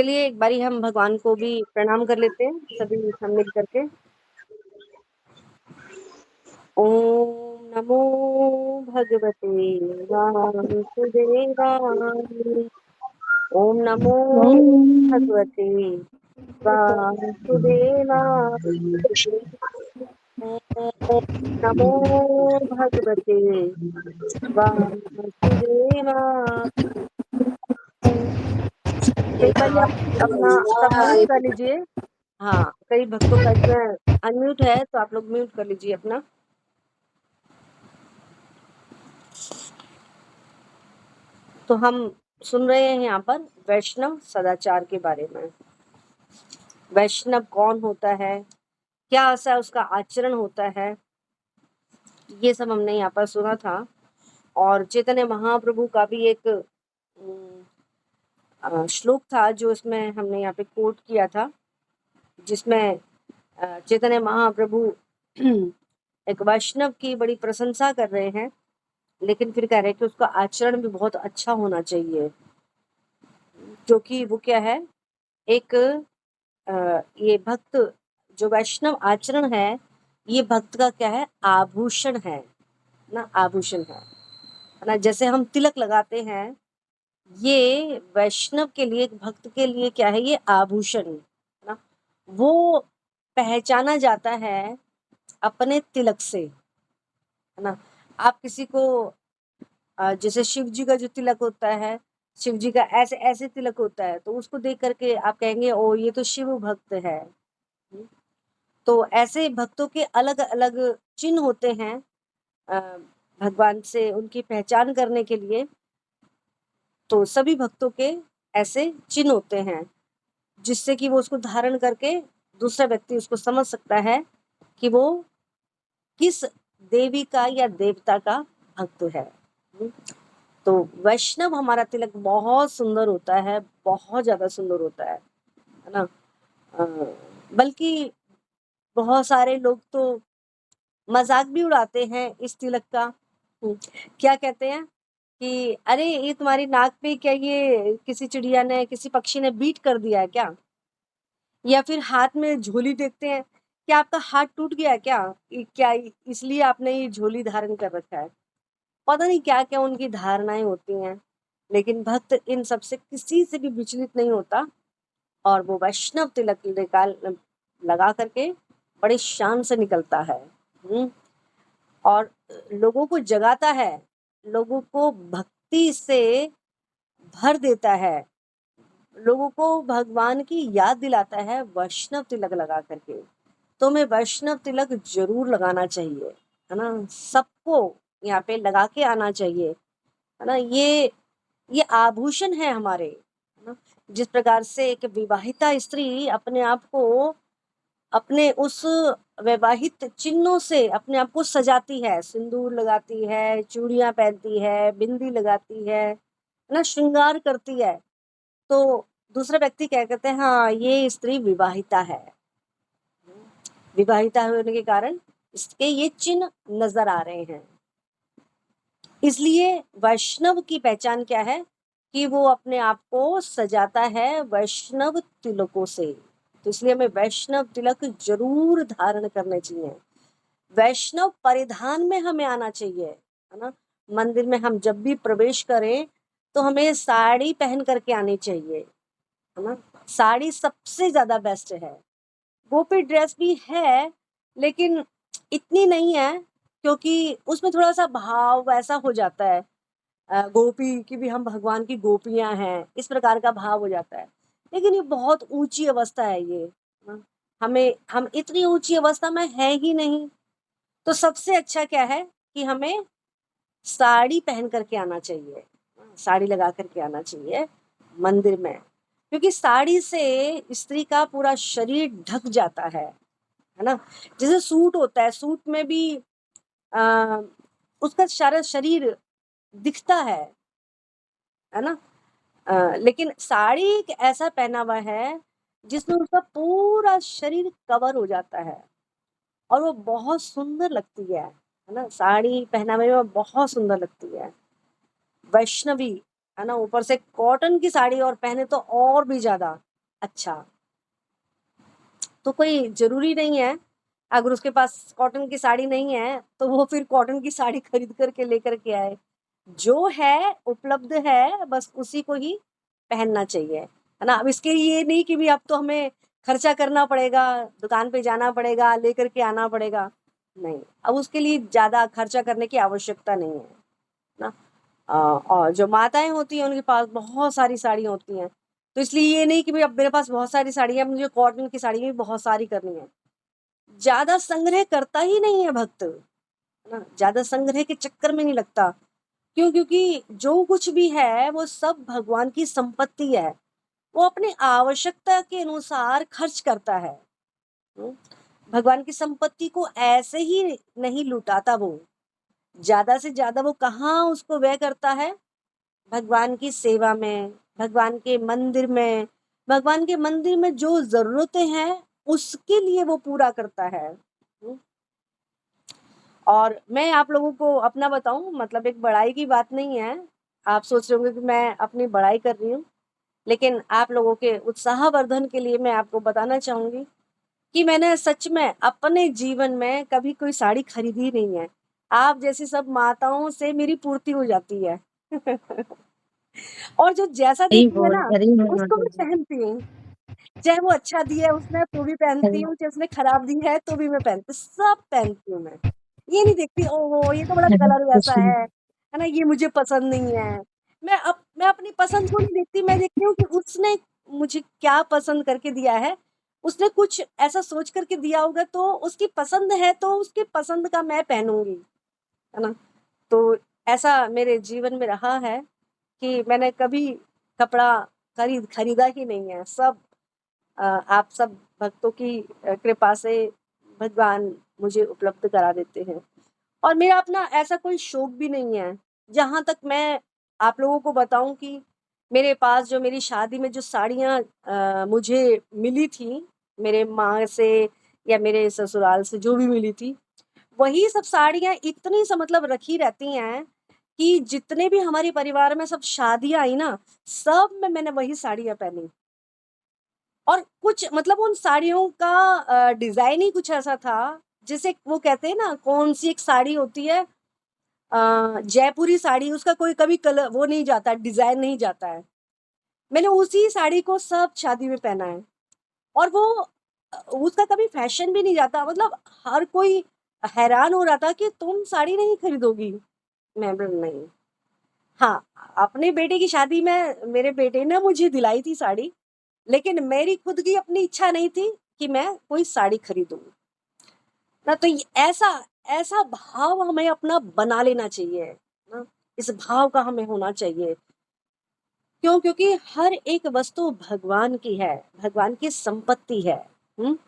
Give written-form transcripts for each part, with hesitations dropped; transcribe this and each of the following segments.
चलिए एक बारी हम भगवान को भी प्रणाम कर लेते हैं, सभी हम मिल करके। ओम नमो भगवते वासुदेवाय। ओम नमो भगवते वासुदेवाय। ओम नमो भगवते वासुदेवाय। तो एक बारी आप अपना सब म्यूट कर लीजिए। हाँ, कई भक्तों का इसमें अनम्यूट है, तो आप लोग म्यूट कर लीजिए अपना। तो हम सुन रहे हैं यहाँ पर वैष्णव सदाचार के बारे में। वैष्णव कौन होता है, क्या ऐसा उसका आचरण होता है, ये सब हमने यहाँ पर सुना था। और चैतन्य महाप्रभु का भी एक श्लोक था जो इसमें हमने यहाँ पे कोट किया था, जिसमें चैतन्य महाप्रभु एक वैष्णव की बड़ी प्रशंसा कर रहे हैं, लेकिन फिर कह रहे हैं कि उसका आचरण भी बहुत अच्छा होना चाहिए, क्योंकि वो क्या है, एक ये भक्त जो वैष्णव आचरण है, ये भक्त का क्या है, आभूषण है ना, आभूषण है ना। जैसे हम तिलक लगाते हैं, ये वैष्णव के लिए, एक भक्त के लिए क्या है, ये आभूषण है ना। वो पहचाना जाता है अपने तिलक से, है ना। आप किसी को जैसे शिव जी का जो तिलक होता है, शिव जी का ऐसे ऐसे तिलक होता है, तो उसको देख करके आप कहेंगे ओ ये तो शिव भक्त है। तो ऐसे भक्तों के अलग अलग चिन्ह होते हैं भगवान से उनकी पहचान करने के लिए। तो सभी भक्तों के ऐसे चिन्ह होते हैं, जिससे कि वो उसको धारण करके दूसरा व्यक्ति उसको समझ सकता है कि वो किस देवी का या देवता का भक्त है। तो वैष्णव हमारा तिलक बहुत सुंदर होता है, बहुत ज्यादा सुंदर होता है ना। बल्कि बहुत सारे लोग तो मजाक भी उड़ाते हैं इस तिलक का। क्या कहते हैं कि अरे ये तुम्हारी नाक पे क्या, ये किसी चिड़िया ने, किसी पक्षी ने बीट कर दिया है क्या? या फिर हाथ में झोली देखते हैं, क्या आपका हाथ टूट गया है क्या? क्या इसलिए आपने ये झोली धारण कर रखा है? पता नहीं क्या क्या उनकी धारणाएं होती हैं, लेकिन भक्त इन सब से किसी से भी विचलित नहीं होता, और वो वैष्णव तिलक निकाल लगा करके बड़े शान से निकलता है। और लोगों को जगाता है, लोगों को भक्ति से भर देता है, लोगों को भगवान की याद दिलाता है वैष्णव तिलक लगा करके। तो हमें वैष्णव तिलक जरूर लगाना चाहिए, है ना। सबको यहाँ पे लगा के आना चाहिए, है ना। ये आभूषण है हमारे, है ना। जिस प्रकार से एक विवाहिता स्त्री अपने आप को, अपने उस वैवाहिक चिन्हों से अपने आप को सजाती है, सिंदूर लगाती है, चूड़ियां पहनती है, बिंदी लगाती है ना, श्रृंगार करती है, तो दूसरा व्यक्ति क्या कहते हैं, हाँ ये स्त्री विवाहिता है। विवाहिता होने के कारण इसके ये चिन्ह नजर आ रहे हैं। इसलिए वैष्णव की पहचान क्या है कि वो अपने आप को सजाता है वैष्णव तिलकों से। तो इसलिए हमें वैष्णव तिलक जरूर धारण करने चाहिए, वैष्णव परिधान में हमें आना चाहिए, है ना। मंदिर में हम जब भी प्रवेश करें तो हमें साड़ी पहन करके आनी चाहिए, है ना। साड़ी सबसे ज्यादा बेस्ट है। गोपी ड्रेस भी है, लेकिन इतनी नहीं है, क्योंकि उसमें थोड़ा सा भाव वैसा हो जाता है, गोपी की भी, हम भगवान की गोपियां हैं, इस प्रकार का भाव हो जाता है। लेकिन ये बहुत ऊंची अवस्था है ये, हम इतनी ऊंची अवस्था में है ही नहीं। तो सबसे अच्छा क्या है कि हमें साड़ी पहन करके आना चाहिए, साड़ी लगा करके आना चाहिए मंदिर में, क्योंकि साड़ी से स्त्री का पूरा शरीर ढक जाता है ना। जैसे सूट होता है, सूट में भी आ, उसका सारा शरीर दिखता है ना। लेकिन साड़ी एक ऐसा पहनावा है जिसमें उसका पूरा शरीर कवर हो जाता है, और वो बहुत सुंदर लगती है ना। साड़ी पहनावे में बहुत सुंदर लगती है, वैष्णवी, है ना। ऊपर से कॉटन की साड़ी और पहने तो और भी ज्यादा, अच्छा, तो कोई ज़रूरी नहीं है, अगर उसके पास कॉटन की साड़ी नहीं है, तो वो फिर कॉटन की साड़ी खरीद कर के लेकर के आए। जो है, उपलब्ध है, बस उसी को ही पहनना चाहिए, है ना? अब इसके लिए ये नहीं कि भी अब तो हमें खर्चा करना पड़ेगा, दुकान पे जाना पड़ेगा, लेकर के आना पड़ेगा, नहीं। अब उसके लिए ज़्यादा खर्चा करने की आवश्यकता नहीं है, ना? और जो माताएँ होती हैं, उनके पास बहुत सारी साड़ियाँ होती हैं, तो इसलिए ये नहीं कि भई अब मेरे पास बहुत सारी साड़ी है, अब मुझे कॉटन की साड़ी भी बहुत सारी करनी है। ज़्यादा संग्रह करता ही नहीं है भक्त, है ना? ज़्यादा संग्रह के चक्कर में नहीं लगता। क्यों? क्योंकि जो कुछ भी है, वो सब भगवान की संपत्ति है। वो अपनी आवश्यकता के अनुसार खर्च करता है। हुँ? भगवान की संपत्ति को ऐसे ही नहीं लुटाता वो। ज़्यादा से ज़्यादा वो कहाँ उसको व्यय करता है? भगवान की सेवा में, भगवान के मंदिर में। भगवान के मंदिर में जो ज़रूरतें हैं, उसके लिए वो पूरा करता है। हुँ? और मैं आप लोगों को अपना बताऊँ, मतलब एक बड़ाई की बात नहीं है। आप सोच रहे होंगे कि मैं अपनी बड़ाई कर रही हूँ, लेकिन आप लोगों के उत्साहवर्धन के लिए मैं आपको बताना चाहूँगी कि मैंने सच में अपने जीवन में कभी कोई साड़ी खरीदी नहीं है। आप जैसी सब माताओं से मेरी पूर्ति हो जाती है। और जो जैसा सही देती है बोल ना, रही हैं उसको माता मैं जी। पहनती हूँ। चाहे वो अच्छा दिया है उसने तो भी पहनती सही। हूँ, चाहे उसने खराब दी है तो भी मैं पहनती हूँ, सब पहनती हूँ मैं। ये नहीं देखती ओहो ये तो बड़ा बहुत कलर वैसा खुशी। है ना? ये मुझे पसंद नहीं है। मैं अपनी पसंद को नहीं देखती, मैं देखती हूँ कि उसने मुझे क्या पसंद करके दिया है। उसने कुछ ऐसा सोच करके दिया होगा तो उसकी पसंद है तो उसकी पसंद का मैं पहनूँगी, है ना? तो ऐसा मेरे जीवन में रहा है कि मैंने कभी कपड़ा खरीदा ही नहीं है। सब आप सब भक्तों की कृपा से भगवान मुझे उपलब्ध करा देते हैं। और मेरा अपना ऐसा कोई शौक भी नहीं है। जहाँ तक मैं आप लोगों को बताऊँ कि मेरे पास जो मेरी शादी में जो साड़ियाँ मुझे मिली थी, मेरे माँ से या मेरे ससुराल से जो भी मिली थी, वही सब साड़ियाँ इतनी सा मतलब रखी रहती हैं कि जितने भी हमारे परिवार में सब शादियाँ आई ना, सब में मैंने वही साड़ियाँ पहनी। और कुछ मतलब उन साड़ियों का डिज़ाइन ही कुछ ऐसा था, जिसे वो कहते हैं ना कौन-सी एक साड़ी होती है जयपुरी साड़ी, उसका कोई कभी वो नहीं जाता, डिज़ाइन नहीं जाता है। मैंने उसी साड़ी को सब शादी में पहना है और वो उसका कभी फैशन भी नहीं जाता, मतलब हर कोई हैरान हो रहा था कि तुम साड़ी नहीं खरीदोगी? मैं बोली नहीं। हाँ, अपने बेटे की शादी में मेरे बेटे ने मुझे दिलाई थी साड़ी, लेकिन मेरी खुद की अपनी इच्छा नहीं थी कि मैं कोई साड़ी खरीदूँ। ना तो ये ऐसा ऐसा भाव हमें अपना बना लेना चाहिए, ना? इस भाव का हमें होना चाहिए। क्यों? क्योंकि हर एक वस्तु भगवान की है, भगवान की संपत्ति है। हुँ?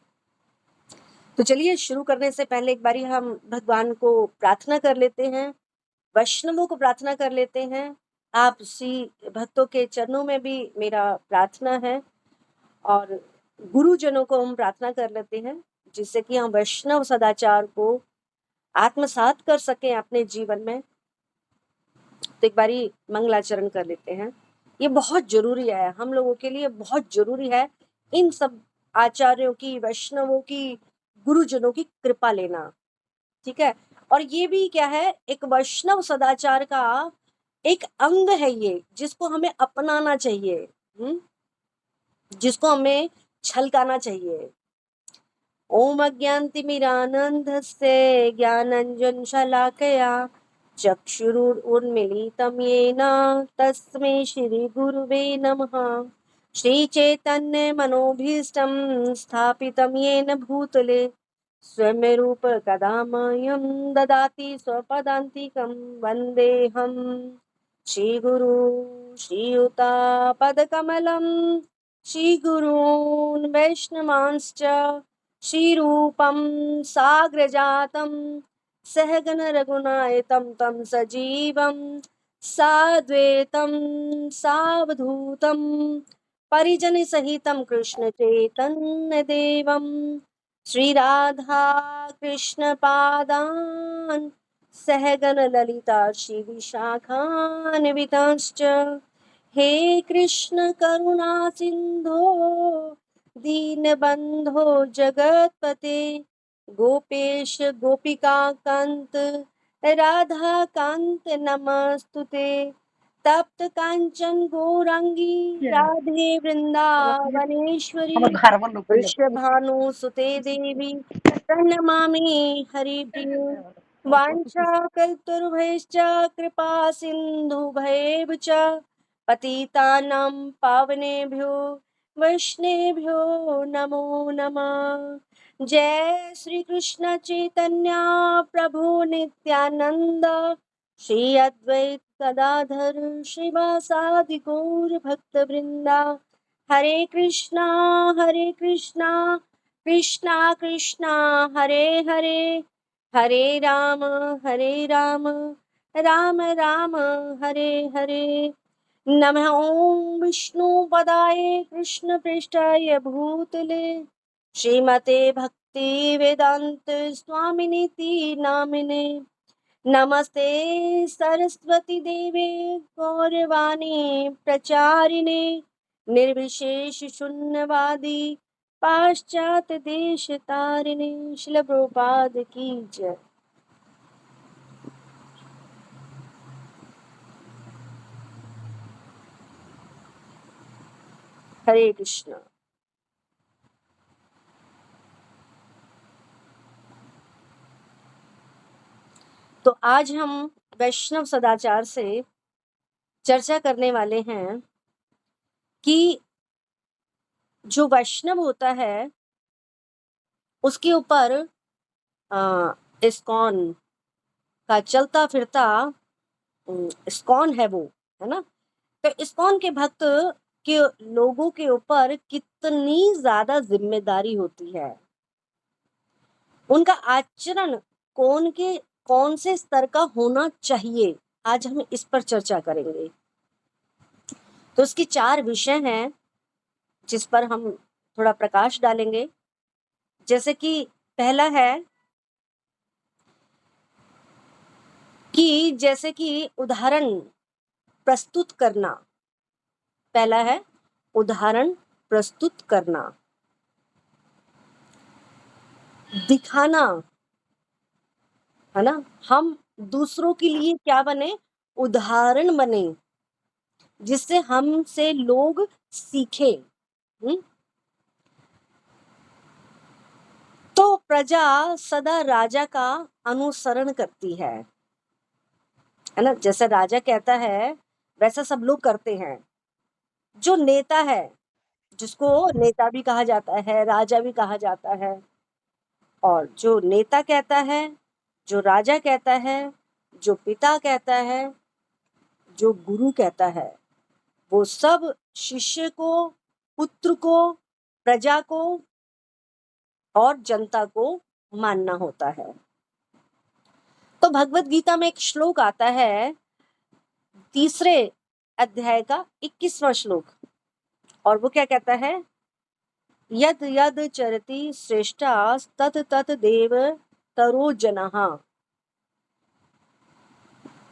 तो चलिए शुरू करने से पहले एक बारी हम भगवान को प्रार्थना कर लेते हैं, वैष्णवों को प्रार्थना कर लेते हैं। आप सी भक्तों के चरणों में भी मेरा प्रार्थना है और गुरुजनों को हम प्रार्थना कर लेते हैं, जिससे कि हम वैष्णव सदाचार को आत्मसात कर सकें अपने जीवन में। तो एक बारी मंगलाचरण कर लेते हैं। ये बहुत ज़रूरी है, हम लोगों के लिए बहुत ज़रूरी है इन सब आचार्यों की, वैष्णवों की, गुरुजनों की कृपा लेना, ठीक है? और ये भी क्या है, एक वैष्णव सदाचार का एक अंग है ये, जिसको हमें अपनाना चाहिए, हुँ? जिसको हमें छलकाना चाहिए। ॐ अज्ञानतिमिरान्धस्य ज्ञानाञ्जनशलाकया चक्षुरुन्मीलितं येन तस्मै श्रीगुरुवे नमः। श्रीचैतन्यमनोभीष्टं स्थापितं येन भूतले स्वयं रूप कदा मह्यं ददाति स्वपदान्तिकं वन्देऽहं श्रीगुरु श्रीयुतापदकमलं श्रीगुरून् वैष्णवांश्च श्रीरूपं साग्रजातं सहगण रघुनायकं तं सजीवं साद्वैतं सावधूतं परिजनसहितं कृष्णचैतन्यदेवं श्रीराधा कृष्णपादान् सहगण ललिता श्रीविशाखान्वितांश्च हे कृष्ण करुणा सिंधो दीनबंधो जगतपते गोपेश गोपिका कांत राधा कांत नमस्तुते तप्त कांचन गौरांगी राधे वृंदावनेश्वरी वृषभानुसुते देवी प्रणमामि हरिप्रिये वाञ्छाकल्पतरुभ्यश्च कृपा सिन्धुभ्येव च पतितानां पावनेभ्यो वैष्णवेभ्यो नमो नमः। जय श्री कृष्ण चैतन्य प्रभु नित्यानंद श्री अद्वैत गदाधर श्रीवासादि गौर भक्त वृंदा हरे कृष्णा कृष्णा कृष्णा हरे हरे हरे राम राम राम हरे हरे। नमः ओं विष्णुपदाय कृष्णपृष्ठाय भूतले श्रीमते भक्ति वेदांत स्वामिनीति नामिने नमस्ते सरस्वती देवे गौरवाणी प्रचारिणे निर्विशेष शून्यवादी पाश्चात्य देश तारिणे। श्रील प्रभुपाद की जय। हरे कृष्ण। तो आज हम वैष्णव सदाचार से चर्चा करने वाले हैं कि जो वैष्णव होता है उसके ऊपर इस्कॉन का चलता फिरता इस्कॉन है वो, है ना। तो इस्कॉन के भक्त के लोगों के ऊपर कितनी ज्यादा जिम्मेदारी होती है, उनका आचरण कौन से स्तर का होना चाहिए, आज हम इस पर चर्चा करेंगे। तो इसके 4 विषय हैं जिस पर हम थोड़ा प्रकाश डालेंगे। जैसे कि पहला है कि जैसे कि उदाहरण प्रस्तुत करना, पहला है उदाहरण प्रस्तुत करना, दिखाना, है ना। हम दूसरों के लिए क्या बने, उदाहरण बने, जिससे हमसे लोग सीखे। तो प्रजा सदा राजा का अनुसरण करती है ना। जैसा राजा कहता है वैसा सब लोग करते हैं। जो नेता है, जिसको नेता भी कहा जाता है, राजा भी कहा जाता है, और जो नेता कहता है, जो राजा कहता है, जो पिता कहता है, जो गुरु कहता है, वो सब शिष्य को, पुत्र को, प्रजा को और जनता को मानना होता है। तो भगवत गीता में एक श्लोक आता है, 3 अध्याय का 21वां श्लोक, और वो क्या कहता है, यद यद चरति श्रेष्ठा तत तत देव तरो जनः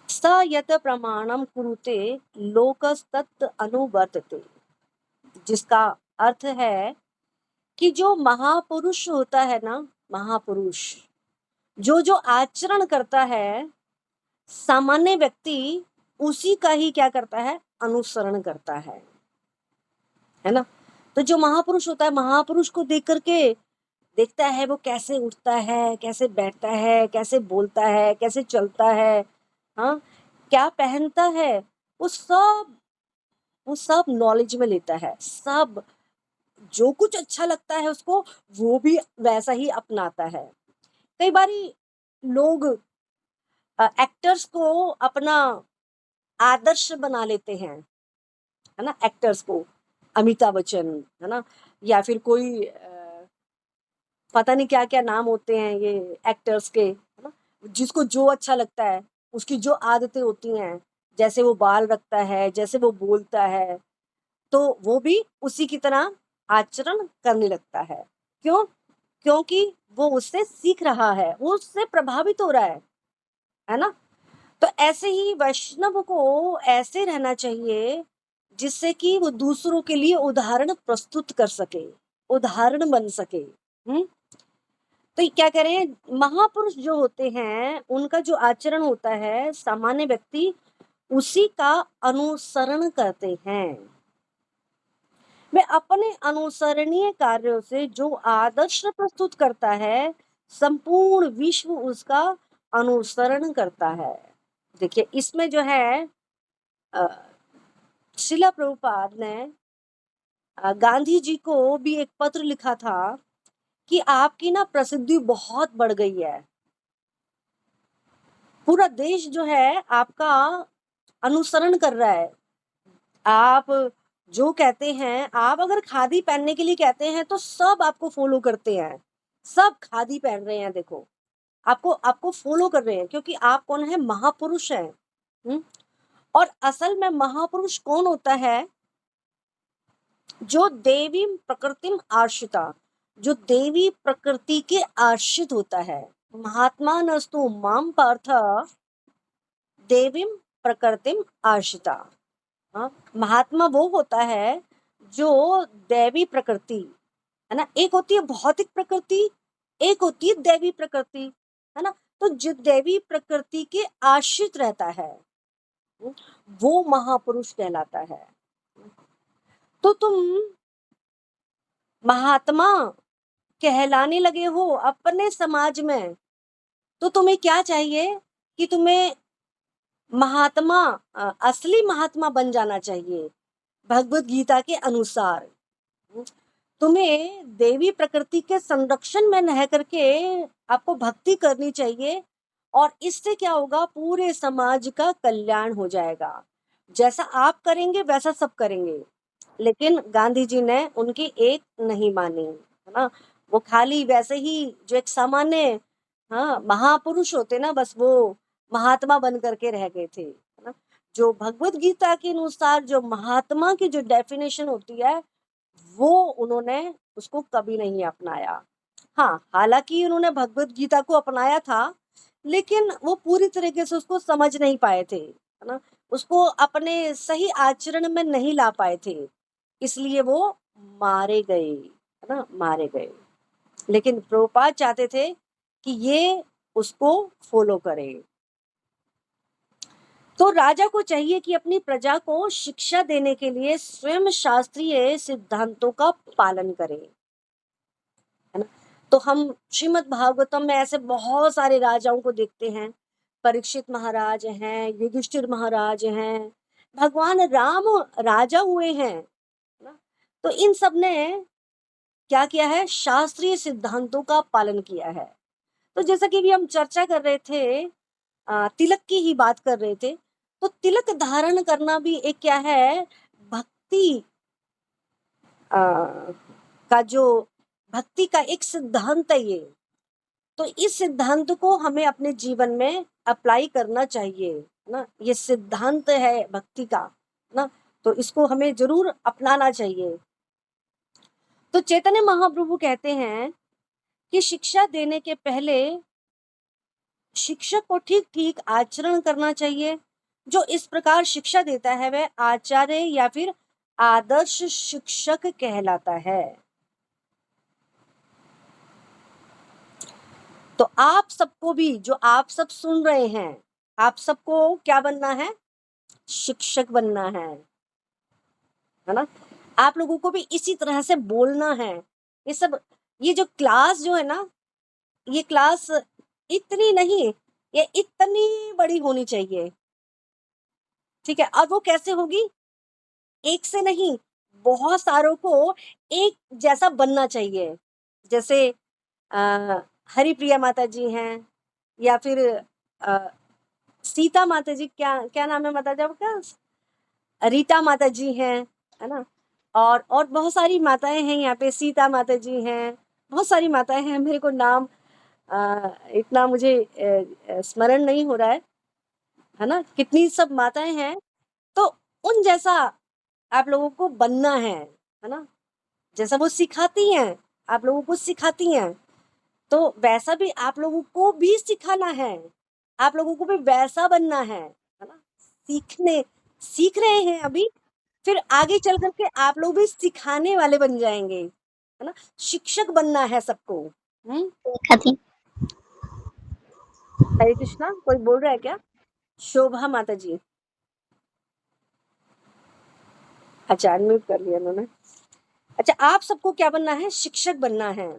स यत प्रमाणम कुरुते लोकस्तत् अनुवर्तते। जिसका अर्थ है कि जो महापुरुष होता है ना, महापुरुष जो जो आचरण करता है, सामान्य व्यक्ति उसी का ही क्या करता है, अनुसरण करता है ना। तो जो महापुरुष होता है, महापुरुष को देख करके देखता है वो कैसे उठता है, कैसे बैठता है, कैसे बोलता है, कैसे चलता है, हाँ, क्या पहनता है, वो सब नॉलेज में लेता है। सब जो कुछ अच्छा लगता है उसको, वो भी वैसा ही अपनाता है। कई बारी लोग एक्टर्स को अपना आदर्श बना लेते हैं, है ना। एक्टर्स को, अमिताभ बच्चन, है ना, या फिर कोई पता नहीं क्या क्या नाम होते हैं ये एक्टर्स के, है ना। जिसको जो अच्छा लगता है, उसकी जो आदतें होती हैं, जैसे वो बाल रखता है, जैसे वो बोलता है, तो वो भी उसी की तरह आचरण करने लगता है। क्यों? क्योंकि वो उससे सीख रहा है, वो उससे प्रभावित हो रहा है ना। तो ऐसे ही वैष्णव को ऐसे रहना चाहिए जिससे कि वो दूसरों के लिए उदाहरण प्रस्तुत कर सके, उदाहरण बन सके। तो ये क्या कह रहे हैं, महापुरुष जो होते हैं उनका जो आचरण होता है सामान्य व्यक्ति उसी का अनुसरण करते हैं। वे अपने अनुसरणीय कार्यों से जो आदर्श प्रस्तुत करता है संपूर्ण विश्व उसका अनुसरण करता है। देखिए इसमें जो है शिला प्रभुपाद ने गांधी जी को भी एक पत्र लिखा था कि आपकी ना प्रसिद्धि बहुत बढ़ गई है, पूरा देश जो है आपका अनुसरण कर रहा है। आप जो कहते हैं, आप अगर खादी पहनने के लिए कहते हैं तो सब आपको फॉलो करते हैं, सब खादी पहन रहे हैं। देखो आपको आपको फॉलो कर रहे हैं क्योंकि आप कौन है, महापुरुष हैं। और असल में महापुरुष कौन होता है, जो देवी प्रकृतिम आश्रिता, जो देवी प्रकृति के आश्रित होता है। महात्मा नस्तु माम पार्थ देवीम प्रकृतिम आश्रिता। महात्मा वो होता है जो दैवी प्रकृति है ना, एक होती है भौतिक प्रकृति, एक होती है दैवी प्रकृति, है ना। तो जो दैवी प्रकृति के आश्रित रहता है वो महापुरुष कहलाता है। तो तुम महात्मा कहलाने लगे हो अपने समाज में, तो तुम्हें क्या चाहिए कि तुम्हें महात्मा असली महात्मा बन जाना चाहिए भगवत गीता के अनुसार। तुम्हें देवी प्रकृति के संरक्षण में रह करके आपको भक्ति करनी चाहिए और इससे क्या होगा, पूरे समाज का कल्याण हो जाएगा। जैसा आप करेंगे वैसा सब करेंगे। लेकिन गांधी जी ने उनकी एक नहीं मानी, है ना। वो खाली वैसे ही जो एक सामान्य महापुरुष होते ना, बस वो महात्मा बन करके रह गए थे, है ना। जो भगवत गीता के अनुसार जो महात्मा की जो डेफिनेशन होती है वो उन्होंने उसको कभी नहीं अपनाया। हाँ, हालांकि उन्होंने भगवत गीता को अपनाया था लेकिन वो पूरी तरीके से उसको समझ नहीं पाए थे, है ना। उसको अपने सही आचरण में नहीं ला पाए थे, इसलिए वो मारे गए, है ना, मारे गए। लेकिन प्रभुपाद चाहते थे कि ये उसको फॉलो करे। तो राजा को चाहिए कि अपनी प्रजा को शिक्षा देने के लिए स्वयं शास्त्रीय सिद्धांतों का पालन करे, है ना। तो हम श्रीमद् भागवतम में ऐसे बहुत सारे राजाओं को देखते हैं। परीक्षित महाराज हैं, युधिष्ठिर महाराज हैं, भगवान राम राजा हुए हैं, ना। तो इन सब ने क्या किया है, शास्त्रीय सिद्धांतों का पालन किया है। तो जैसा कि भी हम चर्चा कर रहे थे, तिलक की ही बात कर रहे थे, तो तिलक धारण करना भी एक क्या है, भक्ति का जो भक्ति का एक सिद्धांत है ये। तो इस सिद्धांत को हमें अपने जीवन में अप्लाई करना चाहिए, ना। ये सिद्धांत है भक्ति का, ना। तो इसको हमें जरूर अपनाना चाहिए। तो चैतन्य महाप्रभु कहते हैं कि शिक्षा देने के पहले शिक्षक को ठीक ठीक आचरण करना चाहिए। जो इस प्रकार शिक्षा देता है वह आचार्य या फिर आदर्श शिक्षक कहलाता है। तो आप सबको भी, जो आप सब सुन रहे हैं, आप सबको क्या बनना है, शिक्षक बनना है ना। आप लोगों को भी इसी तरह से बोलना है। ये सब, ये जो क्लास जो है ना, ये क्लास इतनी नहीं, ये इतनी बड़ी होनी चाहिए, ठीक है। और वो कैसे होगी, एक से नहीं, बहुत सारों को एक जैसा बनना चाहिए। जैसे हरिप्रिया माता जी हैं, या फिर सीता माता जी, क्या क्या नाम है माता जी आपका, रीता माता जी हैं, है ना। और बहुत सारी माताएं हैं यहाँ पे, सीता माता जी हैं, बहुत सारी माताएं हैं। मेरे को नाम इतना मुझे स्मरण नहीं हो रहा है ना, कितनी सब माताएं हैं। तो उन जैसा आप लोगों को बनना है ना। जैसा वो सिखाती हैं, आप लोगों को सिखाती हैं, तो वैसा भी आप लोगों को भी सिखाना है। आप लोगों को भी वैसा बनना है ना। सीख रहे हैं अभी, फिर आगे चल करके आप लोग भी सिखाने वाले बन जाएंगे, है ना। शिक्षक बनना है सबको। देखा थी। हरे कृष्णा, कोई बोल रहा है क्या? शोभा माता जी, अच्छा अनम्यूट कर लिया उन्होंने। अच्छा, आप सबको क्या बनना है? शिक्षक बनना है।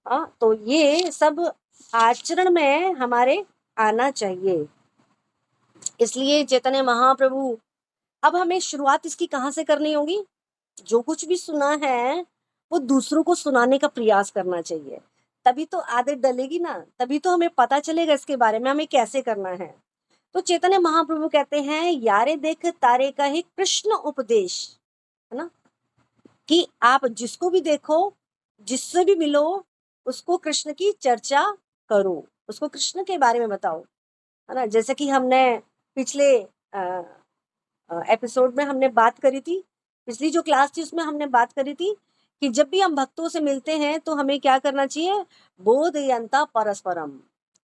हाँ, तो ये सब आचरण में हमारे आना चाहिए। इसलिए चैतन्य महाप्रभु, अब हमें शुरुआत इसकी कहाँ से करनी होगी? जो कुछ भी सुना है वो दूसरों को सुनाने का प्रयास करना चाहिए, तभी तो आदत डलेगी ना, तभी तो हमें पता चलेगा इसके बारे में हमें कैसे करना है। तो चैतन्य महाप्रभु कहते हैं, यारे देख तारे का ही कृष्ण उपदेश, है ना, कि आप जिसको भी देखो, जिससे भी मिलो, उसको कृष्ण की चर्चा करो, उसको कृष्ण के बारे में बताओ, है ना। जैसे कि हमने पिछले एपिसोड में हमने बात करी थी, पिछली जो क्लास थी उसमें हमने बात करी थी कि जब भी हम भक्तों से मिलते हैं तो हमें क्या करना चाहिए? बोधयंता परस्परम,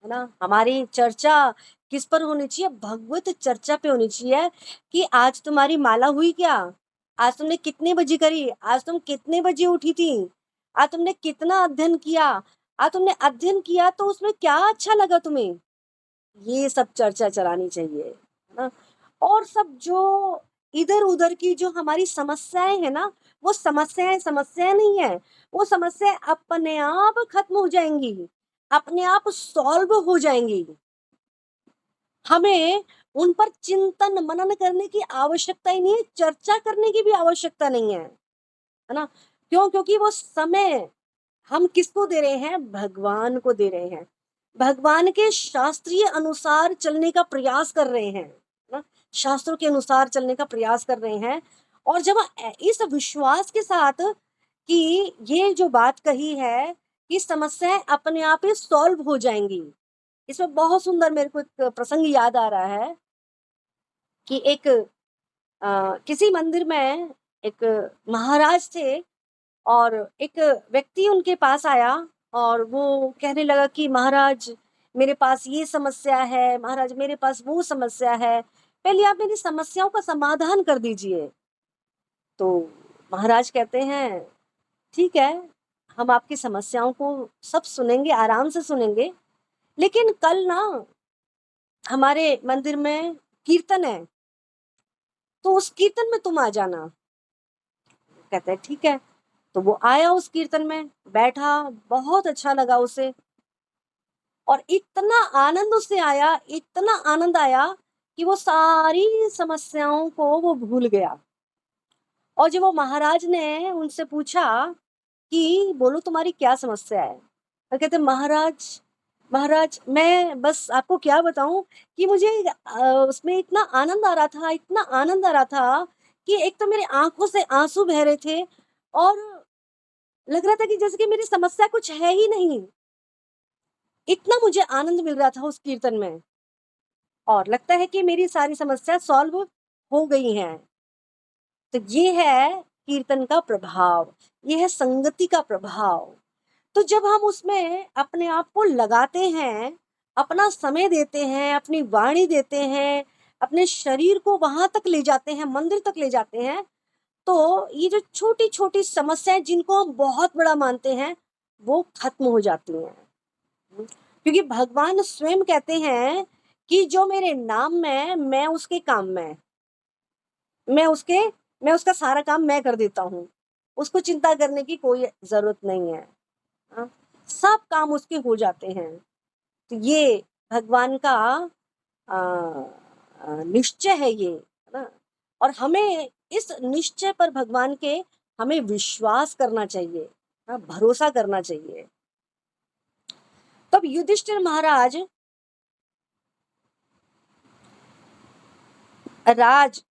है ना। हमारी चर्चा किस पर होनी चाहिए? भगवत चर्चा पे होनी चाहिए कि आज तुम्हारी माला हुई क्या, आज तुमने कितने बजे करी, आज तुम कितने बजे उठी थी, आज तुमने कितना अध्ययन किया, आज तुमने अध्ययन किया तो उसमें क्या अच्छा लगा तुम्हें, ये सब चर्चा चलानी चाहिए, है ना। और सब जो इधर उधर की जो हमारी समस्याएं है ना, वो समस्याएं समस्याएं नहीं है, वो समस्याएं अपने आप खत्म हो जाएंगी, अपने आप सॉल्व हो जाएंगी। हमें उन पर चिंतन मनन करने की आवश्यकता ही नहीं है, चर्चा करने की भी आवश्यकता नहीं है ना। क्यों? क्योंकि वो समय हम किसको दे रहे हैं? भगवान को दे रहे हैं, भगवान के शास्त्रीय अनुसार चलने का प्रयास कर रहे हैं, ना, शास्त्रों के अनुसार चलने का प्रयास कर रहे हैं। और जब इस विश्वास के साथ कि ये जो बात कही है कि समस्याएं अपने आप ही सॉल्व हो जाएंगी, इसमें बहुत सुंदर मेरे को एक प्रसंग याद आ रहा है कि एक किसी मंदिर में एक महाराज थे, और एक व्यक्ति उनके पास आया और वो कहने लगा कि महाराज, मेरे पास ये समस्या है, महाराज मेरे पास वो समस्या है, पहले आप मेरी समस्याओं का समाधान कर दीजिए। तो महाराज कहते हैं, ठीक है, हम आपकी समस्याओं को सब सुनेंगे, आराम से सुनेंगे, लेकिन कल ना हमारे मंदिर में कीर्तन है, तो उस कीर्तन में तुम आ जाना। कहते हैं ठीक है। तो वो आया, उस कीर्तन में बैठा, बहुत अच्छा लगा उसे, और इतना आनंद उससे आया, इतना आनंद आया कि वो सारी समस्याओं को वो भूल गया। और जब वो महाराज ने उनसे पूछा कि बोलो तुम्हारी क्या समस्या है, तो कहते महाराज, महाराज मैं बस आपको क्या बताऊं कि मुझे उसमें इतना आनंद आ रहा था, इतना आनंद आ रहा था कि एक तो मेरे आंखों से आंसू बह रहे थे, और लग रहा था कि जैसे कि मेरी समस्या कुछ है ही नहीं, इतना मुझे आनंद मिल रहा था उस कीर्तन में, और लगता है कि मेरी सारी समस्या सॉल्व हो गई हैं। तो ये है कीर्तन का प्रभाव, ये है संगति का प्रभाव। तो जब हम उसमें अपने आप को लगाते हैं, अपना समय देते हैं, अपनी वाणी देते हैं, अपने शरीर को वहां तक ले जाते हैं, मंदिर तक ले जाते हैं, तो ये जो छोटी छोटी समस्याएं जिनको हम बहुत बड़ा मानते हैं, वो खत्म हो जाती हैं। क्योंकि भगवान स्वयं कहते हैं कि जो मेरे नाम में, मैं उसके काम में, मैं उसके मैं उसका सारा काम मैं कर देता हूँ, उसको चिंता करने की कोई जरूरत नहीं है। हाँ, सब काम उसके हो जाते हैं। तो ये भगवान का निश्चय है ये, है ना। और हमें इस निश्चय पर भगवान के हमें विश्वास करना चाहिए, हाँ, भरोसा करना चाहिए। तब युधिष्ठिर महाराज राज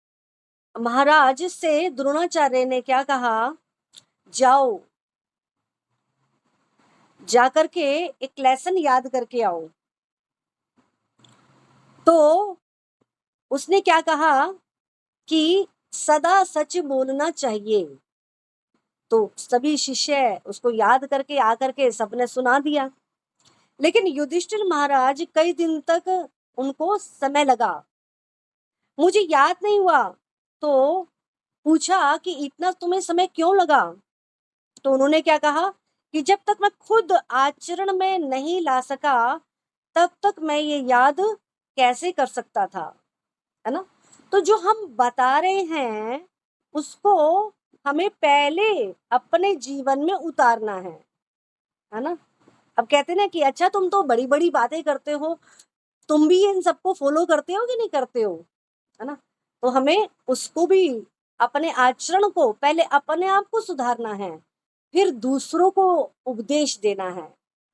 महाराज से द्रोणाचार्य ने क्या कहा, जाओ, जाकर के एक लेसन याद करके आओ। तो उसने क्या कहा कि सदा सच बोलना चाहिए। तो सभी शिष्य उसको याद करके आकर के सबने सुना दिया, लेकिन युधिष्ठिर महाराज कई दिन तक उनको समय लगा, मुझे याद नहीं हुआ। तो पूछा कि इतना तुम्हें समय क्यों लगा? तो उन्होंने क्या कहा कि जब तक मैं खुद आचरण में नहीं ला सका, तब तक मैं ये याद कैसे कर सकता था, है ना? तो जो हम बता रहे हैं, उसको हमें पहले अपने जीवन में उतारना है ना? अब कहते हैं ना कि अच्छा तुम तो बड़ी-बड़ी बातें करते हो, तुम भी इन सबको फॉलो करते हो कि नहीं करते हो, है ना? तो हमें उसको भी, अपने आचरण को पहले अपने आप को सुधारना है, फिर दूसरों को उपदेश देना है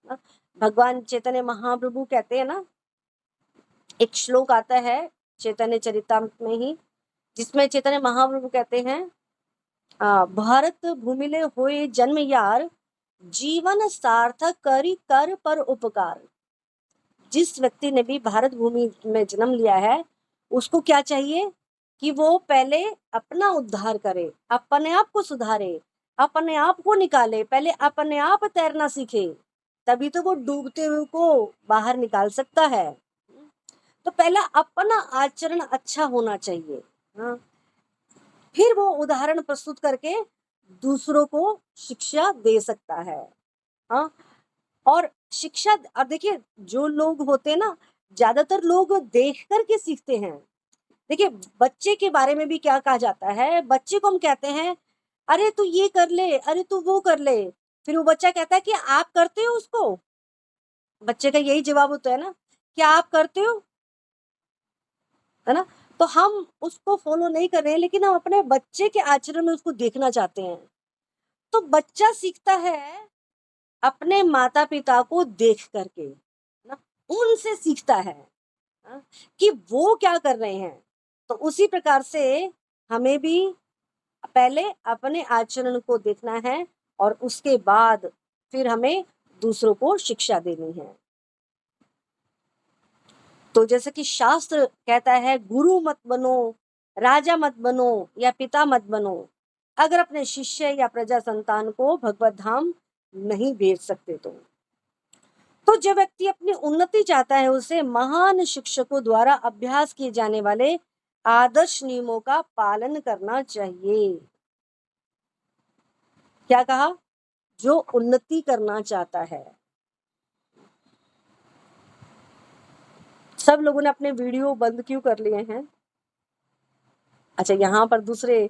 ना? भगवान चैतन्य महाप्रभु कहते हैं ना, एक श्लोक आता है चैतन्य चरितामृत में ही, जिसमें चैतन्य महाप्रभु कहते हैं, भारत भूमिले होए जन्म यार, जीवन सार्थक करी कर पर उपकार। जिस व्यक्ति ने भी भारत भूमि में जन्म लिया है, उसको क्या चाहिए कि वो पहले अपना उद्धार करे, अपने आप को सुधारे, अपने आप को निकाले, पहले अपने आप तैरना सीखे, तभी तो वो डूबते हुए को बाहर निकाल सकता है। तो पहला अपना आचरण अच्छा होना चाहिए, हाँ? फिर वो उदाहरण प्रस्तुत करके दूसरों को शिक्षा दे सकता है, हाँ? और शिक्षा, अब देखिए जो लोग होते हैं ना, ज्यादातर लोग देख करके सीखते हैं। देखिए बच्चे के बारे में भी क्या कहा जाता है, बच्चे को हम कहते हैं अरे तू ये कर ले, अरे तू वो कर ले, फिर वो बच्चा कहता है कि आप करते हो उसको? बच्चे का यही जवाब होता है ना, क्या आप करते हो, है ना? तो हम उसको फॉलो नहीं कर रहे हैं, लेकिन हम अपने बच्चे के आचरण में उसको देखना चाहते हैं। तो बच्चा सीखता है अपने माता पिता को देख करके ना, उनसे सीखता है, हाँ, कि वो क्या कर रहे हैं। तो उसी प्रकार से हमें भी पहले अपने आचरण को देखना है, और उसके बाद फिर हमें दूसरों को शिक्षा देनी है। तो जैसे कि शास्त्र कहता है, गुरु मत बनो, राजा मत बनो, या पिता मत बनो, अगर अपने शिष्य या प्रजा संतान को भगवत धाम नहीं भेज सकते तो जो व्यक्ति अपनी उन्नति चाहता है, उसे महान शिक्षकों द्वारा अभ्यास किए जाने वाले आदर्श नियमों का पालन करना चाहिए। क्या कहा? जो उन्नति करना चाहता है। सब लोगों ने अपने वीडियो बंद क्यों कर लिए हैं? अच्छा, यहाँ पर दूसरे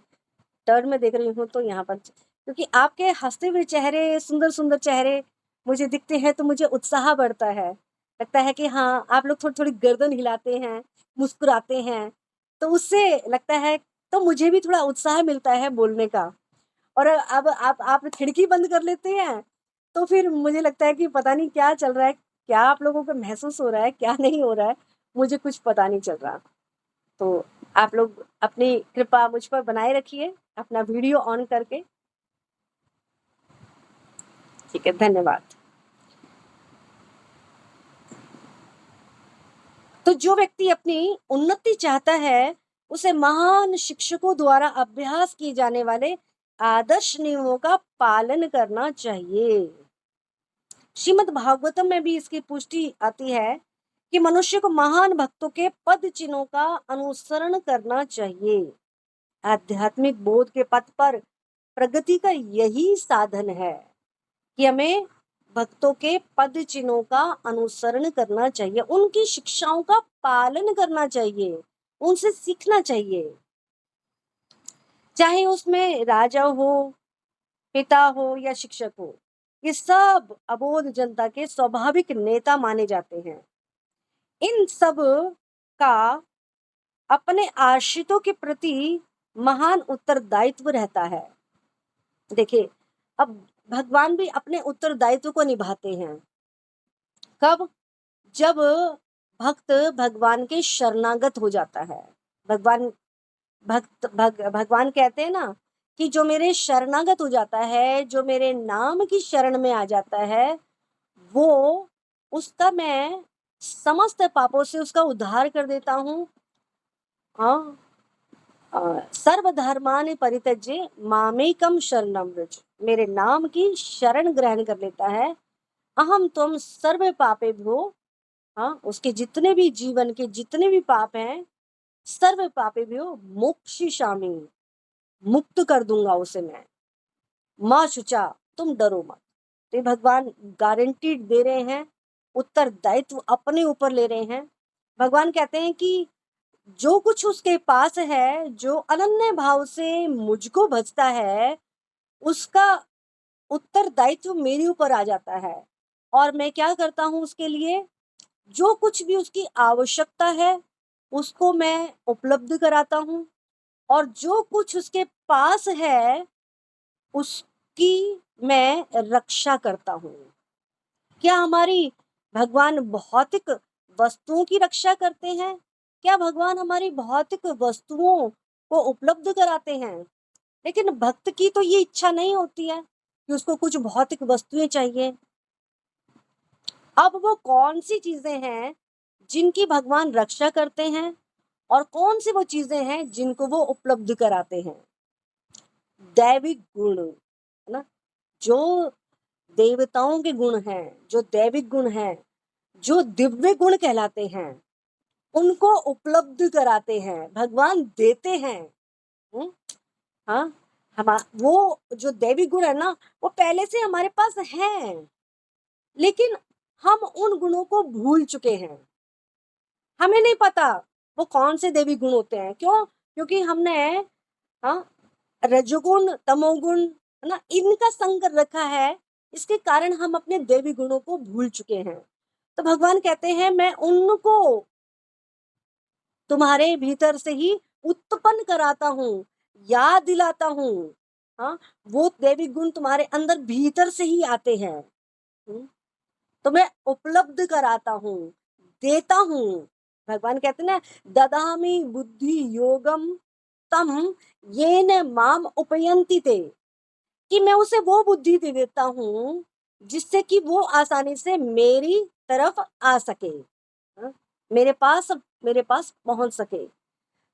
टर्न में देख रही हूँ तो यहाँ पर, क्योंकि आपके हंसते हुए चेहरे, सुंदर सुंदर चेहरे मुझे दिखते हैं तो मुझे उत्साह बढ़ता है। लगता है कि हाँ, आप लोग थोड़ी थोड़ी गर्दन हिलाते हैं, मुस्कुराते हैं, तो उससे लगता है, तो मुझे भी थोड़ा उत्साह मिलता है बोलने का। और अब आप खिड़की बंद कर लेते हैं, तो फिर मुझे लगता है कि पता नहीं क्या चल रहा है, क्या आप लोगों को महसूस हो रहा है, क्या नहीं हो रहा है, मुझे कुछ पता नहीं चल रहा। तो आप लोग अपनी कृपा मुझ पर बनाए रखिए, अपना वीडियो ऑन करके। ठीक है, धन्यवाद। तो जो व्यक्ति अपनी उन्नति चाहता है, उसे महान शिक्षकों द्वारा अभ्यास किए जाने वाले आदर्श नियमों का पालन करना चाहिए। श्रीमद् भागवतम में भी इसकी पुष्टि आती है कि मनुष्य को महान भक्तों के पद चिन्हों का अनुसरण करना चाहिए। आध्यात्मिक बोध के पथ पर प्रगति का यही साधन है कि हमें भक्तों के पद चिन्हों का अनुसरण करना चाहिए, उनकी शिक्षाओं का पालन करना चाहिए, उनसे सीखना चाहिए। चाहे उसमें राजा हो, पिता हो या शिक्षक हो, ये सब अबोध जनता के स्वाभाविक नेता माने जाते हैं। इन सब का अपने आश्रितों के प्रति महान उत्तरदायित्व रहता है। देखिए, अब भगवान भी अपने उत्तरदायित्व को निभाते हैं। कब? जब भक्त भगवान के शरणागत हो जाता है। भगवान भगवान कहते हैं ना कि जो मेरे शरणागत हो जाता है, जो मेरे नाम की शरण में आ जाता है, वो, उसका मैं समस्त पापों से उसका उद्धार कर देता हूँ। हाँ, सर्वधर्मानि परित्यज्य मामेकम शरणं व्रज, मेरे नाम की शरण ग्रहण कर लेता है। अहम त्वम सर्व पापेभ्यो, हाँ, उसके जितने भी जीवन के जितने भी पाप हैं, सर्व पापेभ्यो मोक्षयिष्यामि, मुक्त कर दूंगा उसे मैं। माँ शुचा, तुम डरो मत। तो भगवान गारंटी दे रहे हैं, उत्तरदायित्व अपने ऊपर ले रहे हैं। भगवान कहते हैं कि जो कुछ उसके पास है, जो अनन्य भाव से मुझको भजता है, उसका उत्तरदायित्व मेरे ऊपर आ जाता है। और मैं क्या करता हूँ उसके लिए, जो कुछ भी उसकी आवश्यकता है उसको मैं उपलब्ध कराता हूँ, और जो कुछ उसके पास है उसकी मैं रक्षा करता हूँ। क्या हमारी भगवान भौतिक वस्तुओं की रक्षा करते हैं? क्या भगवान हमारी भौतिक वस्तुओं को उपलब्ध कराते हैं? लेकिन भक्त की तो ये इच्छा नहीं होती है कि उसको कुछ भौतिक वस्तुएं चाहिए। अब वो कौन सी चीजें हैं जिनकी भगवान रक्षा करते हैं, और कौन सी वो चीजें हैं जिनको वो उपलब्ध कराते हैं? दैविक गुण, है ना, जो देवताओं के गुण हैं, जो दैविक गुण हैं, जो दिव्य गुण कहलाते हैं, उनको उपलब्ध कराते हैं, भगवान देते हैं। हाँ, हम वो जो दैविक गुण है ना, वो पहले से हमारे पास हैं, लेकिन हम उन गुणों को भूल चुके हैं। हमें नहीं पता वो कौन से दैविक गुण होते हैं। क्यों? क्योंकि हमने, हाँ, रजोगुण तमोगुण, है ना, इनका संग कर रखा है। इसके कारण हम अपने दैवी गुणों को भूल चुके हैं। तो भगवान कहते हैं मैं उनको तुम्हारे भीतर से ही उत्पन्न कराता हूँ, याद दिलाता हूँ। हाँ, वो दैविक गुण तुम्हारे अंदर भीतर से ही आते हैं। तो मैं उपलब्ध कराता हूँ, देता हूँ। भगवान कहते हैं ना, ददामि बुद्धि योगम तम येन माम उपयंति ते, कि मैं उसे वो बुद्धि दे देता हूँ जिससे कि वो आसानी से मेरी तरफ आ सके, हाँ? मेरे पास पहुंच सके।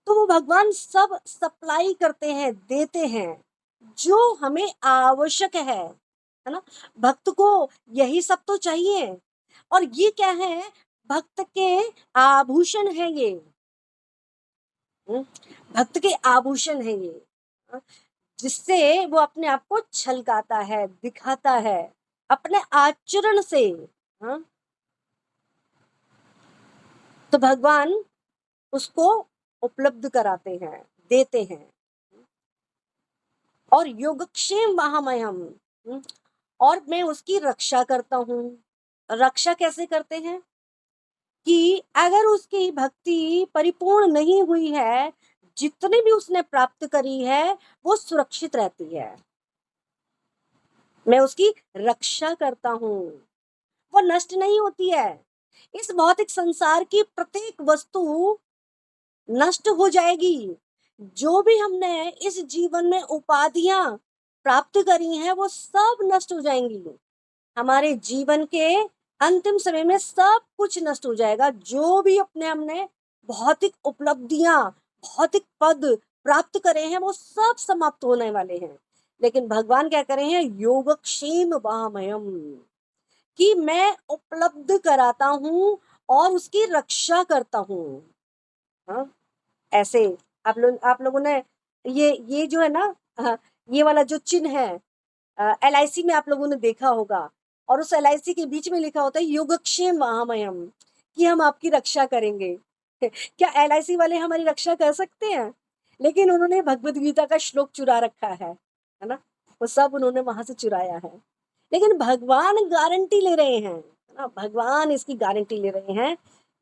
तो वो भगवान सब सप्लाई करते हैं, देते हैं जो हमें आवश्यक है ना। भक्त को यही सब तो चाहिए। और ये क्या है? भक्त के आभूषण है ये। भक्त के आभूषण है ये, जिससे वो अपने आप को छलकाता है, दिखाता है अपने आचरण से। हाँ? तो भगवान उसको उपलब्ध कराते हैं, देते हैं। और योगक्षेम महामयम, और मैं उसकी रक्षा करता हूँ। रक्षा कैसे करते हैं? कि अगर उसकी भक्ति परिपूर्ण नहीं हुई है, जितनी भी उसने प्राप्त करी है वो सुरक्षित रहती है। मैं उसकी रक्षा करता हूँ, वो नष्ट नहीं होती है। इस भौतिक संसार की प्रत्येक वस्तु नष्ट हो जाएगी। जो भी हमने इस जीवन में उपाधियां प्राप्त करी हैं वो सब नष्ट हो जाएंगी। हमारे जीवन के अंतिम समय में सब कुछ नष्ट हो जाएगा। जो भी अपने हमने भौतिक उपलब्धियां, भौतिक पद प्राप्त करे हैं वो सब समाप्त होने वाले हैं। लेकिन भगवान क्या करे हैं? योगक्षेम वामयम, कि मैं उपलब्ध कराता हूँ और उसकी रक्षा करता हूँ। हाँ, ऐसे आप लोगों ने ये जो है ना, ये वाला जो चिन्ह है, LIC में आप लोगों ने देखा होगा, और उस LIC के बीच में लिखा होता है योगक्षेम महामयम, कि हम आपकी रक्षा करेंगे। क्या LIC वाले हमारी रक्षा कर सकते हैं? लेकिन उन्होंने भगवत गीता का श्लोक चुरा रखा है ना, वो सब उन्होंने वहां से चुराया है। लेकिन भगवान गारंटी ले रहे हैं, है ना, भगवान इसकी गारंटी ले रहे हैं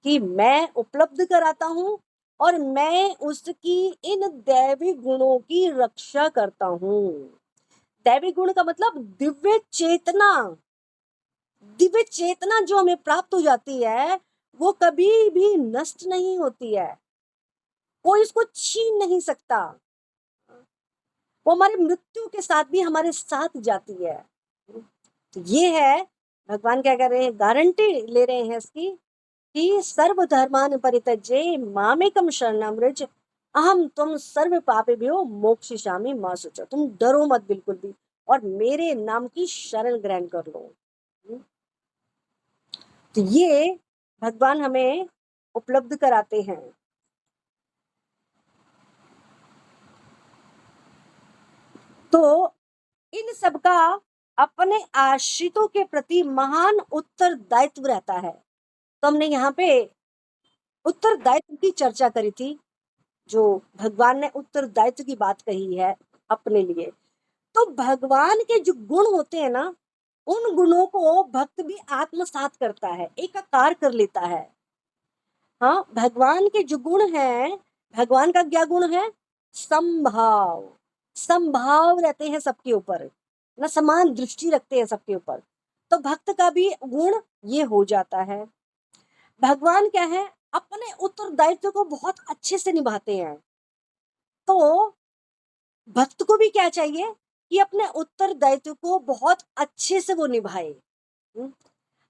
कि मैं उपलब्ध कराता हूँ और मैं उसकी इन दैवी गुणों की रक्षा करता हूँ। दैवी गुण का मतलब दिव्य चेतना। दिव्य चेतना जो हमें प्राप्त हो जाती है वो कभी भी नष्ट नहीं होती है, कोई इसको छीन नहीं सकता। वो हमारे मृत्यु के साथ भी हमारे साथ जाती है। तो ये है, भगवान क्या कर रहे हैं? गारंटी ले रहे हैं इसकी कि सर्वधर्मान् परित्यज्य मामेकं शरणं व्रज अहम तुम सर्व पापेभ्यो मोक्षयिष्यामि मा शुचः। तुम डरो मत बिल्कुल भी, और मेरे नाम की शरण ग्रहण कर लो। तो ये भगवान हमें उपलब्ध कराते हैं। तो इन सब का अपने आश्रितों के प्रति महान उत्तरदायित्व रहता है। तो हमने यहाँ पे उत्तरदायित्व की चर्चा करी थी, जो भगवान ने उत्तरदायित्व की बात कही है अपने लिए। तो भगवान के जो गुण होते हैं ना, उन गुणों को भक्त भी आत्मसात करता है, एकाकार कर लेता है। हाँ, भगवान के जो गुण हैं, भगवान का क्या गुण है? संभाव। संभाव रहते हैं सबके ऊपर, ना समान दृष्टि रखते हैं सबके ऊपर। तो भक्त का भी गुण ये हो जाता है। भगवान क्या है? अपने उत्तरदायित्व को बहुत अच्छे से निभाते हैं। तो भक्त को भी क्या चाहिए कि अपने उत्तरदायित्व को बहुत अच्छे से वो निभाए।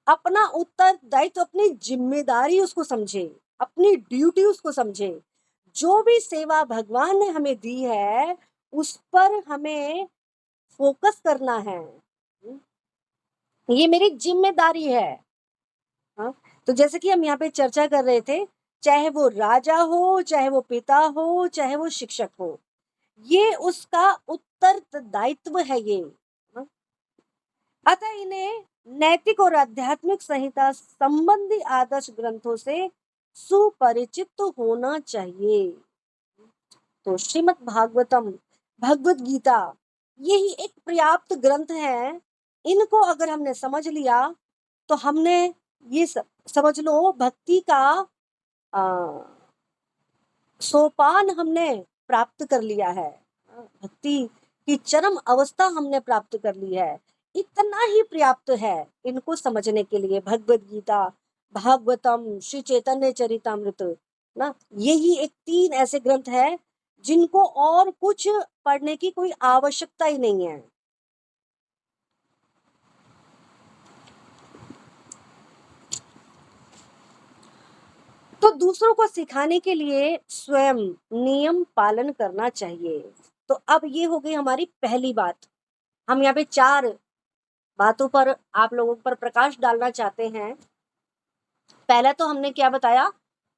अपना उत्तरदायित्व, अपनी जिम्मेदारी उसको समझे, अपनी ड्यूटी उसको समझे। जो भी सेवा भगवान ने हमें दी है, उस पर हमें फोकस करना है। ये मेरी जिम्मेदारी है। हाँ, तो जैसे कि हम यहाँ पे चर्चा कर रहे थे, चाहे वो राजा हो, चाहे वो पिता हो, चाहे वो शिक्षक हो, ये उसका उत्तरदायित्व है ये। अतः इन्हें नैतिक और आध्यात्मिक संहिता संबंधी आदर्श ग्रंथों से सुपरिचित होना चाहिए। तो श्रीमद् भागवतम, भगवत गीता, यही एक पर्याप्त ग्रंथ है। इनको अगर हमने समझ लिया तो हमने ये समझ लो भक्ति का सोपान हमने प्राप्त कर लिया है। भक्ति की चरम अवस्था हमने प्राप्त कर ली है। इतना ही पर्याप्त है इनको समझने के लिए। भगवत गीता, भागवतम, श्री चैतन्य चरितामृत ना, यही एक 3 ऐसे ग्रंथ है जिनको और कुछ पढ़ने की कोई आवश्यकता ही नहीं है। तो दूसरों को सिखाने के लिए स्वयं नियम पालन करना चाहिए। तो अब ये हो गई हमारी पहली बात। हम यहाँ पे 4 बातों पर आप लोगों पर प्रकाश डालना चाहते हैं। पहले तो हमने क्या बताया?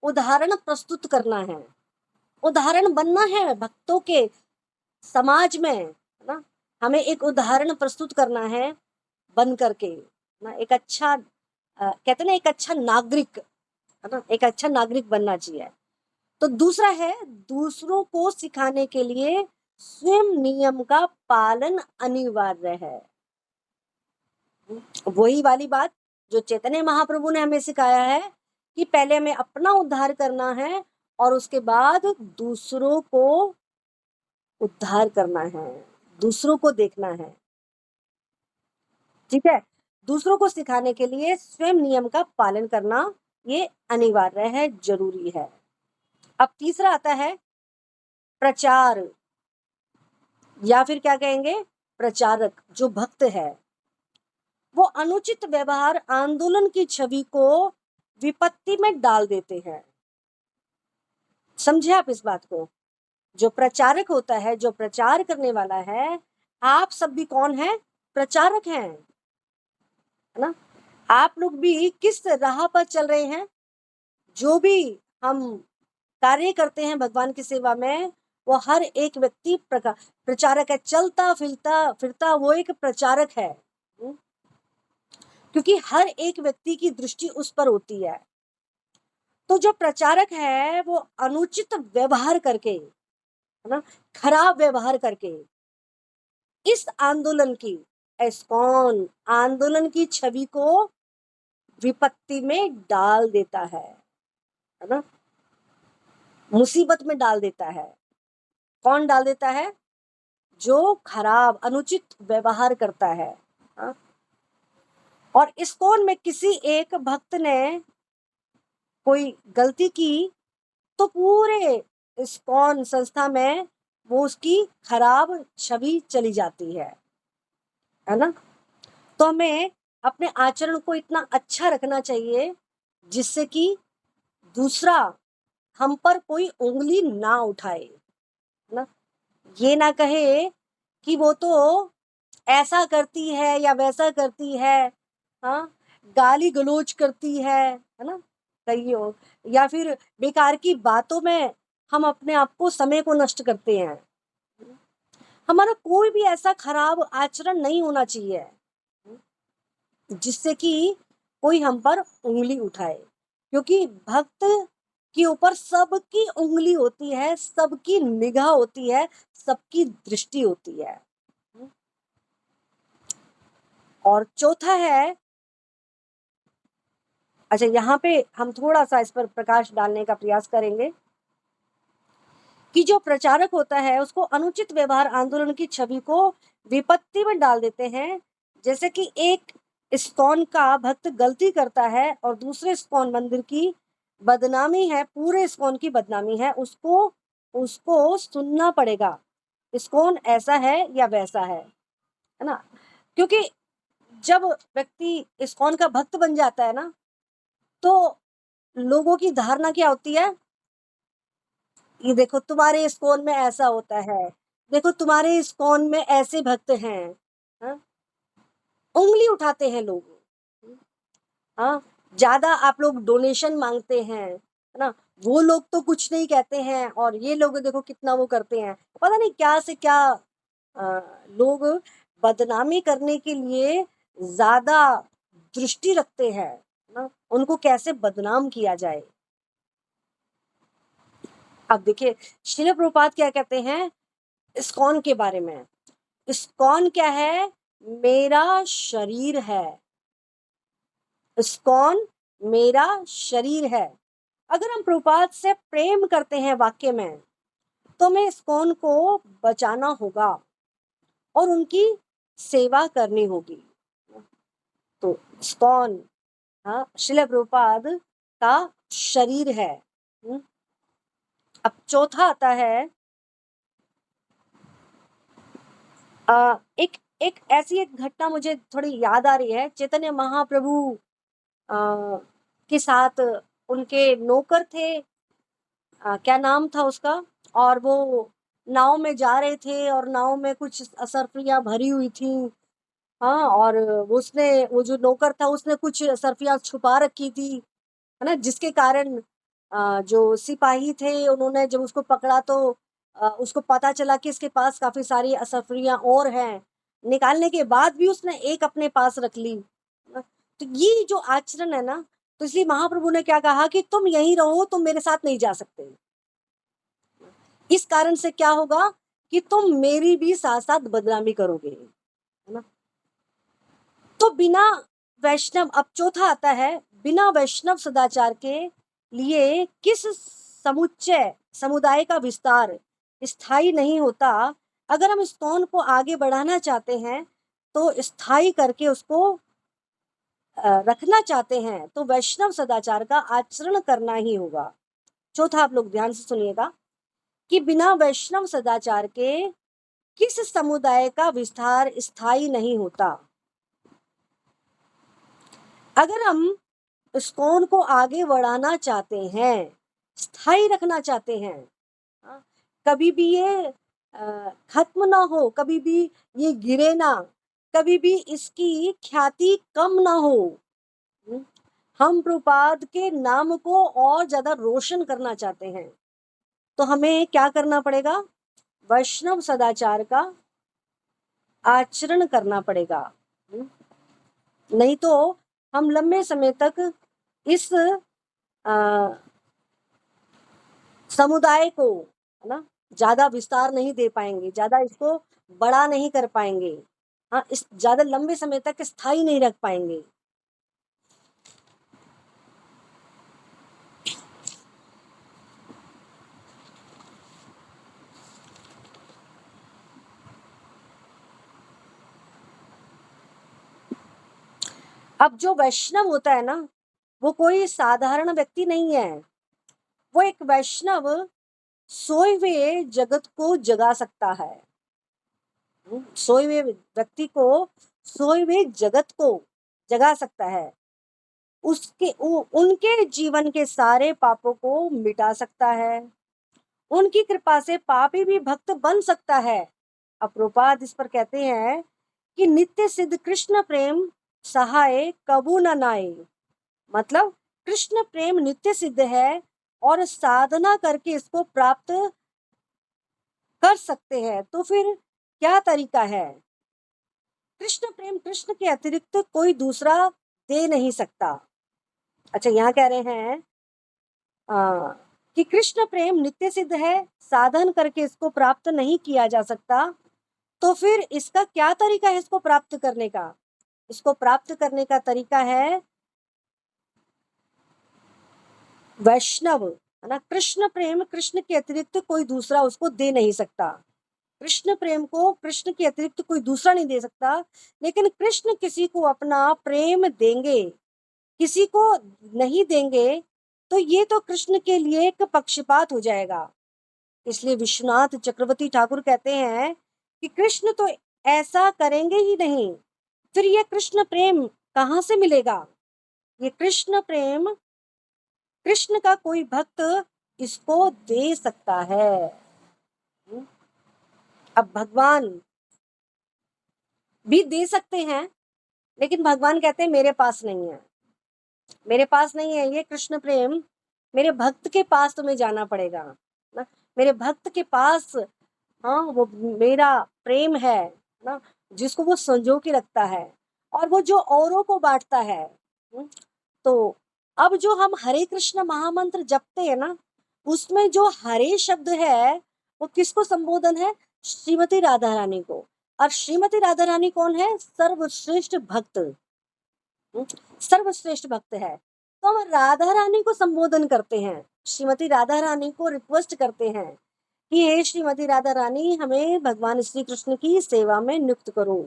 उदाहरण प्रस्तुत करना है, उदाहरण बनना है भक्तों के समाज में, है ना। हमें एक उदाहरण प्रस्तुत करना है बन करके ना, एक अच्छा कहते ना, एक अच्छा नागरिक, है ना, एक अच्छा नागरिक बनना चाहिए। तो दूसरा है, दूसरों को सिखाने के लिए स्वयं नियम का पालन अनिवार्य है। वही वाली बात जो चैतन्य महाप्रभु ने हमें सिखाया है कि पहले हमें अपना उद्धार करना है और उसके बाद दूसरों को उद्धार करना है, दूसरों को देखना है। ठीक है, दूसरों को सिखाने के लिए स्वयं नियम का पालन करना ये अनिवार्य है, जरूरी है। अब तीसरा आता है प्रचार, या फिर क्या कहेंगे, प्रचारक। जो भक्त है वो अनुचित व्यवहार आंदोलन की छवि को विपत्ति में डाल देते हैं। समझे आप इस बात को? जो प्रचारक होता है, जो प्रचार करने वाला है, आप सब भी कौन है? प्रचारक हैं, है ना। आप लोग भी किस राह पर चल रहे हैं? जो भी हम कार्य करते हैं भगवान की सेवा में, वो हर एक व्यक्ति प्रचारक है। चलता फिरता फिरता वो एक प्रचारक है, क्योंकि हर एक व्यक्ति की दृष्टि उस पर होती है। तो जो प्रचारक है वो अनुचित व्यवहार करके, है ना, खराब व्यवहार करके इस आंदोलन की, इस्कॉन आंदोलन की छवि को विपत्ति में डाल देता है ना, मुसीबत में डाल देता है। कौन डाल देता है? जो खराब अनुचित व्यवहार करता है। हाँ? और इस्कॉन में किसी एक भक्त ने कोई गलती की तो पूरे इस्कॉन संस्था में वो उसकी खराब छवि चली जाती है ना। तो हमें अपने आचरण को इतना अच्छा रखना चाहिए जिससे कि दूसरा हम पर कोई उंगली ना उठाए ना, ये ना कहे कि वो तो ऐसा करती है या वैसा करती है, हाँ, गाली गलौज करती है ना, कही हो, या फिर बेकार की बातों में हम अपने आप को, समय को नष्ट करते हैं। हमारा कोई भी ऐसा खराब आचरण नहीं होना चाहिए जिससे कि कोई हम पर उंगली उठाए, क्योंकि भक्त के ऊपर सबकी उंगली होती है, सबकी निगाह होती है, सबकी दृष्टि होती है। और चौथा है, अच्छा यहाँ पे हम थोड़ा सा इस पर प्रकाश डालने का प्रयास करेंगे कि जो प्रचारक होता है उसको अनुचित व्यवहार आंदोलन की छवि को विपत्ति में डाल देते हैं। जैसे कि एक इस्कॉन का भक्त गलती करता है और दूसरे इस्कॉन मंदिर की बदनामी है, पूरे इस्कॉन की बदनामी है, उसको उसको सुनना पड़ेगा इस्कॉन ऐसा है या वैसा है ना। क्योंकि जब व्यक्ति इस्कॉन का भक्त बन जाता है ना, तो लोगों की धारणा क्या होती है, ये देखो तुम्हारे इस्कॉन में ऐसा होता है, देखो तुम्हारे इस्कॉन में ऐसे भक्त हैं। हाँ? उंगली उठाते हैं लोग। हाँ, ज्यादा आप लोग डोनेशन मांगते हैं, है ना, वो लोग तो कुछ नहीं कहते हैं और ये लोग देखो कितना वो करते हैं, पता नहीं क्या से क्या लोग बदनामी करने के लिए ज्यादा दृष्टि रखते हैं ना, उनको कैसे बदनाम किया जाए। अब देखिए श्रील प्रभुपाद क्या कहते हैं इस्कॉन के बारे में। इस्कॉन क्या है, मेरा शरीर है। इस्कॉन मेरा शरीर है। अगर हम प्रभुपाद से प्रेम करते हैं वाक्य में, तो हमें इस्कॉन को बचाना होगा और उनकी सेवा करनी होगी। तो इस्कॉन, हाँ, श्रील प्रभुपाद का शरीर है। अब चौथा आता है एक एक ऐसी एक घटना मुझे थोड़ी याद आ रही है। चैतन्य महाप्रभु के साथ उनके नौकर थे, क्या नाम था उसका, और वो नाव में जा रहे थे और नाव में कुछ सरफियां भरी हुई थी। हाँ, और उसने, वो जो नौकर था उसने कुछ सरफियां छुपा रखी थी, है ना, जिसके कारण जो सिपाही थे उन्होंने जब उसको पकड़ा तो उसको पता चला कि इसके पास काफी सारी असफरियां और हैं। निकालने के बाद भी उसने एक अपने पास रख ली। तो ये जो आचरण है ना, तो इसलिए महाप्रभु ने क्या कहा कि तुम यहीं रहो, तुम मेरे साथ नहीं जा सकते। इस कारण से क्या होगा कि तुम मेरी भी साथ साथ बदनामी करोगे, है ना। तो बिना वैष्णव, अब चौथा आता है, बिना वैष्णव सदाचार के लिए किस समुच्चय समुदाय का विस्तार स्थायी नहीं होता। अगर हम इस्कॉन को आगे बढ़ाना चाहते हैं, तो स्थायी करके उसको रखना चाहते हैं, तो वैष्णव सदाचार का आचरण करना ही होगा। चौथा आप लोग ध्यान से सुनिएगा कि बिना वैष्णव सदाचार के किस समुदाय का विस्तार स्थायी नहीं होता। अगर हम इस्कॉन को आगे बढ़ाना चाहते हैं, स्थायी रखना चाहते हैं, कभी भी ये खत्म ना हो, कभी भी ये गिरे ना, कभी भी इसकी ख्याति कम ना हो, हम प्रभुपाद के नाम को और ज्यादा रोशन करना चाहते हैं, तो हमें क्या करना पड़ेगा, वैष्णव सदाचार का आचरण करना पड़ेगा। नहीं तो हम लंबे समय तक इस समुदाय को, है ना, ज्यादा विस्तार नहीं दे पाएंगे, ज्यादा इसको बड़ा नहीं कर पाएंगे। हाँ, इस ज्यादा लंबे समय तक स्थायी नहीं रख पाएंगे। अब जो वैष्णव होता है ना, वो कोई साधारण व्यक्ति नहीं है। वो एक वैष्णव सोए हुए जगत को जगा सकता है। सोए हुए व्यक्ति को, सोए हुए जगत को जगा सकता है। उनके जीवन के सारे पापों को मिटा सकता है। उनकी कृपा से पापी भी भक्त बन सकता है। प्रभुपाद इस पर कहते हैं कि नित्य सिद्ध कृष्ण प्रेम सहाय कबू न नाए। मतलब कृष्ण प्रेम नित्य सिद्ध है और साधना करके इसको प्राप्त कर सकते हैं। तो फिर क्या तरीका है? कृष्ण प्रेम कृष्ण के अतिरिक्त कोई दूसरा दे नहीं सकता। अच्छा, यहाँ कह रहे हैं कि कृष्ण प्रेम नित्य सिद्ध है, साधन करके इसको प्राप्त नहीं किया जा सकता। तो फिर इसका क्या तरीका है इसको प्राप्त करने का? इसको प्राप्त करने का तरीका है वैष्णव, है ना। कृष्ण प्रेम कृष्ण के अतिरिक्त कोई दूसरा उसको दे नहीं सकता। कृष्ण प्रेम को कृष्ण के अतिरिक्त कोई दूसरा नहीं दे सकता, लेकिन कृष्ण किसी को अपना प्रेम देंगे, किसी को नहीं देंगे, तो ये तो कृष्ण के लिए एक पक्षपात हो जाएगा। इसलिए विश्वनाथ चक्रवर्ती ठाकुर कहते हैं कि कृष्ण तो ऐसा करेंगे ही नहीं, फिर ये कृष्ण प्रेम कहाँ से मिलेगा? ये कृष्ण प्रेम कृष्ण का कोई भक्त इसको दे सकता है। अब भगवान भी दे सकते हैं, लेकिन भगवान कहते हैं मेरे पास नहीं है, मेरे पास नहीं है ये कृष्ण प्रेम, मेरे भक्त के पास तुम्हें जाना पड़ेगा ना। मेरे भक्त के पास, हाँ, वो मेरा प्रेम है ना, जिसको वो संजो के रखता है और वो जो औरों को बांटता है। तो अब जो हम हरे कृष्ण महामंत्र जपते हैं ना, उसमें जो हरे शब्द है वो किसको संबोधन है? श्रीमती राधा रानी को। और श्रीमती राधा रानी कौन है? सर्वश्रेष्ठ भक्त, सर्वश्रेष्ठ भक्त है। तो हम राधा रानी को संबोधन करते हैं, श्रीमती राधा रानी को रिक्वेस्ट करते हैं कि हे श्रीमती राधा रानी, हमें भगवान श्री कृष्ण की सेवा में नियुक्त करो।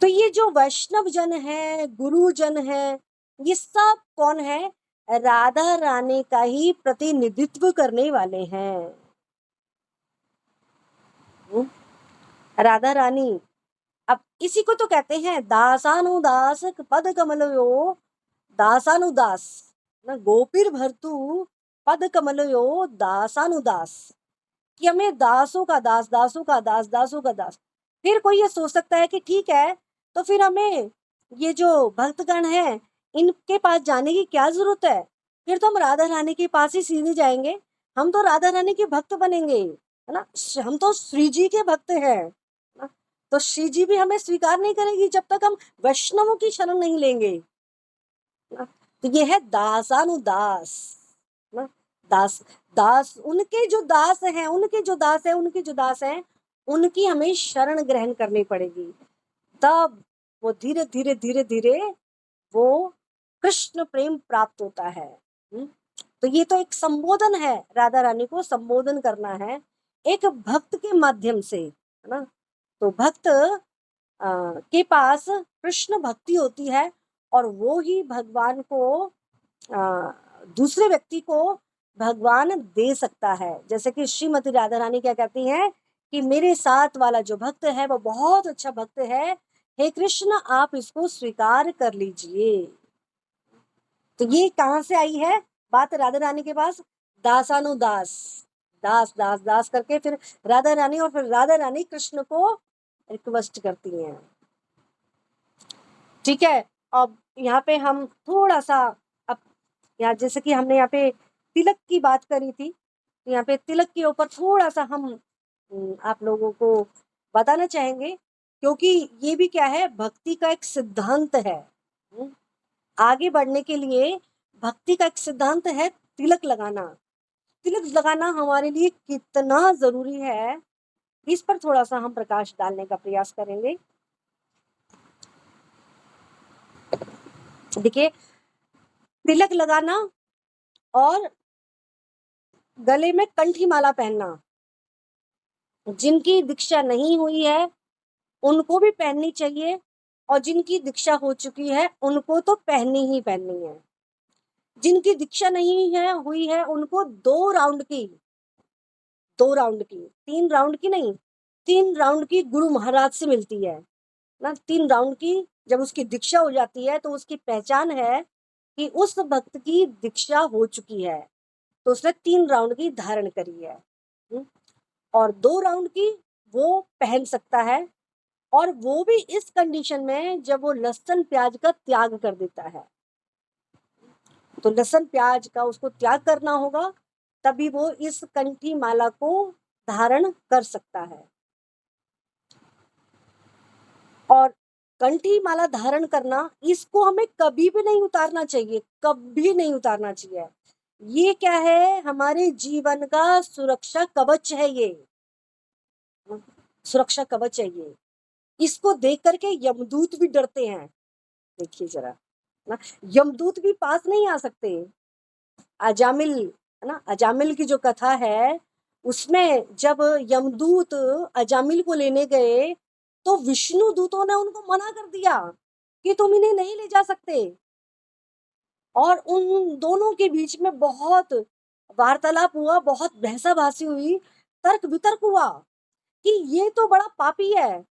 तो ये जो वैष्णव जन है, गुरु जन है, ये सब कौन है? राधा रानी का ही प्रतिनिधित्व करने वाले हैं। राधा रानी, अब इसी को तो कहते हैं दासानुदास पद कमलयो, दासानुदास ना, गोपीर भरतु पद कमलयो दासानुदास, कि हमें दासों का दास, दासों का दास, दासों का दास। फिर कोई ये सोच सकता है कि ठीक है, तो फिर हमें ये जो भक्तगण है इनके पास जाने की क्या जरूरत है? फिर तो हम राधा रानी के पास ही सीधे जाएंगे, हम तो राधा रानी के भक्त बनेंगे, है ना। हम तो श्री जी के भक्त हैं ना? तो श्री जी भी हमें स्वीकार नहीं करेगी जब तक हम वैष्णवों की शरण नहीं लेंगे ना। तो ये है दासानुदास ना, दास, दास उनके जो दास हैं, उनके जो दास हैं, उनके जो दास हैं, उनकी हमें शरण ग्रहण करनी पड़ेगी। तब वो धीरे धीरे धीरे धीरे वो कृष्ण प्रेम प्राप्त होता है। तो ये तो एक संबोधन है, राधा रानी को संबोधन करना है एक भक्त के माध्यम से, है ना। तो भक्त के पास कृष्ण भक्ति होती है और वो ही भगवान को दूसरे व्यक्ति को भगवान दे सकता है। जैसे कि श्रीमती राधा रानी क्या कहती हैं कि मेरे साथ वाला जो भक्त है वो बहुत अच्छा भक्त है, हे कृष्ण आप इसको स्वीकार कर लीजिए। तो ये कहाँ से आई है बात राधा रानी के पास? दासानुदास, दास दास दास करके फिर राधा रानी, और फिर राधा रानी कृष्ण को रिक्वेस्ट करती हैं। ठीक है। अब यहाँ पे हम थोड़ा सा, अब यहाँ जैसे कि हमने यहाँ पे तिलक की बात करी थी, तो यहाँ पे तिलक के ऊपर थोड़ा सा हम आप लोगों को बताना चाहेंगे, क्योंकि ये भी क्या है, भक्ति का एक सिद्धांत है। आगे बढ़ने के लिए भक्ति का एक सिद्धांत है तिलक लगाना। तिलक लगाना हमारे लिए कितना जरूरी है, इस पर थोड़ा सा हम प्रकाश डालने का प्रयास करेंगे। देखिए, तिलक लगाना और गले में कंठी माला पहनना, जिनकी दीक्षा नहीं हुई है उनको भी पहननी चाहिए, और जिनकी दीक्षा हो चुकी है उनको तो पहननी ही पहननी है। जिनकी दीक्षा नहीं है हुई है उनको 2 राउंड की, 2 राउंड की, 3 राउंड की नहीं, 3 राउंड की गुरु महाराज से मिलती है ना। 3 राउंड की जब उसकी दीक्षा हो जाती है तो उसकी पहचान है कि उस भक्त की दीक्षा हो चुकी है, तो उसने 3 राउंड की धारण करी है। और 2 राउंड की वो पहन सकता है, और वो भी इस कंडीशन में जब वो लहसुन प्याज का त्याग कर देता है। तो लहसुन प्याज का उसको त्याग करना होगा, तभी वो इस कंठी माला को धारण कर सकता है। और कंठी माला धारण करना, इसको हमें कभी भी नहीं उतारना चाहिए, कभी नहीं उतारना चाहिए। ये क्या है, हमारे जीवन का सुरक्षा कवच है ये, सुरक्षा कवच है ये। इसको देख करके यमदूत भी डरते हैं। देखिए जरा ना, यमदूत भी पास नहीं आ सकते। अजामिल है ना, अजामिल की जो कथा है उसमें जब यमदूत अजामिल को लेने गए तो विष्णु दूतों ने उनको मना कर दिया कि तुम इन्हें नहीं ले जा सकते। और उन दोनों के बीच में बहुत वार्तालाप हुआ, बहुत बहसाबाजी हुई, तर्क वितर्क हुआ कि ये तो बड़ा पापी है।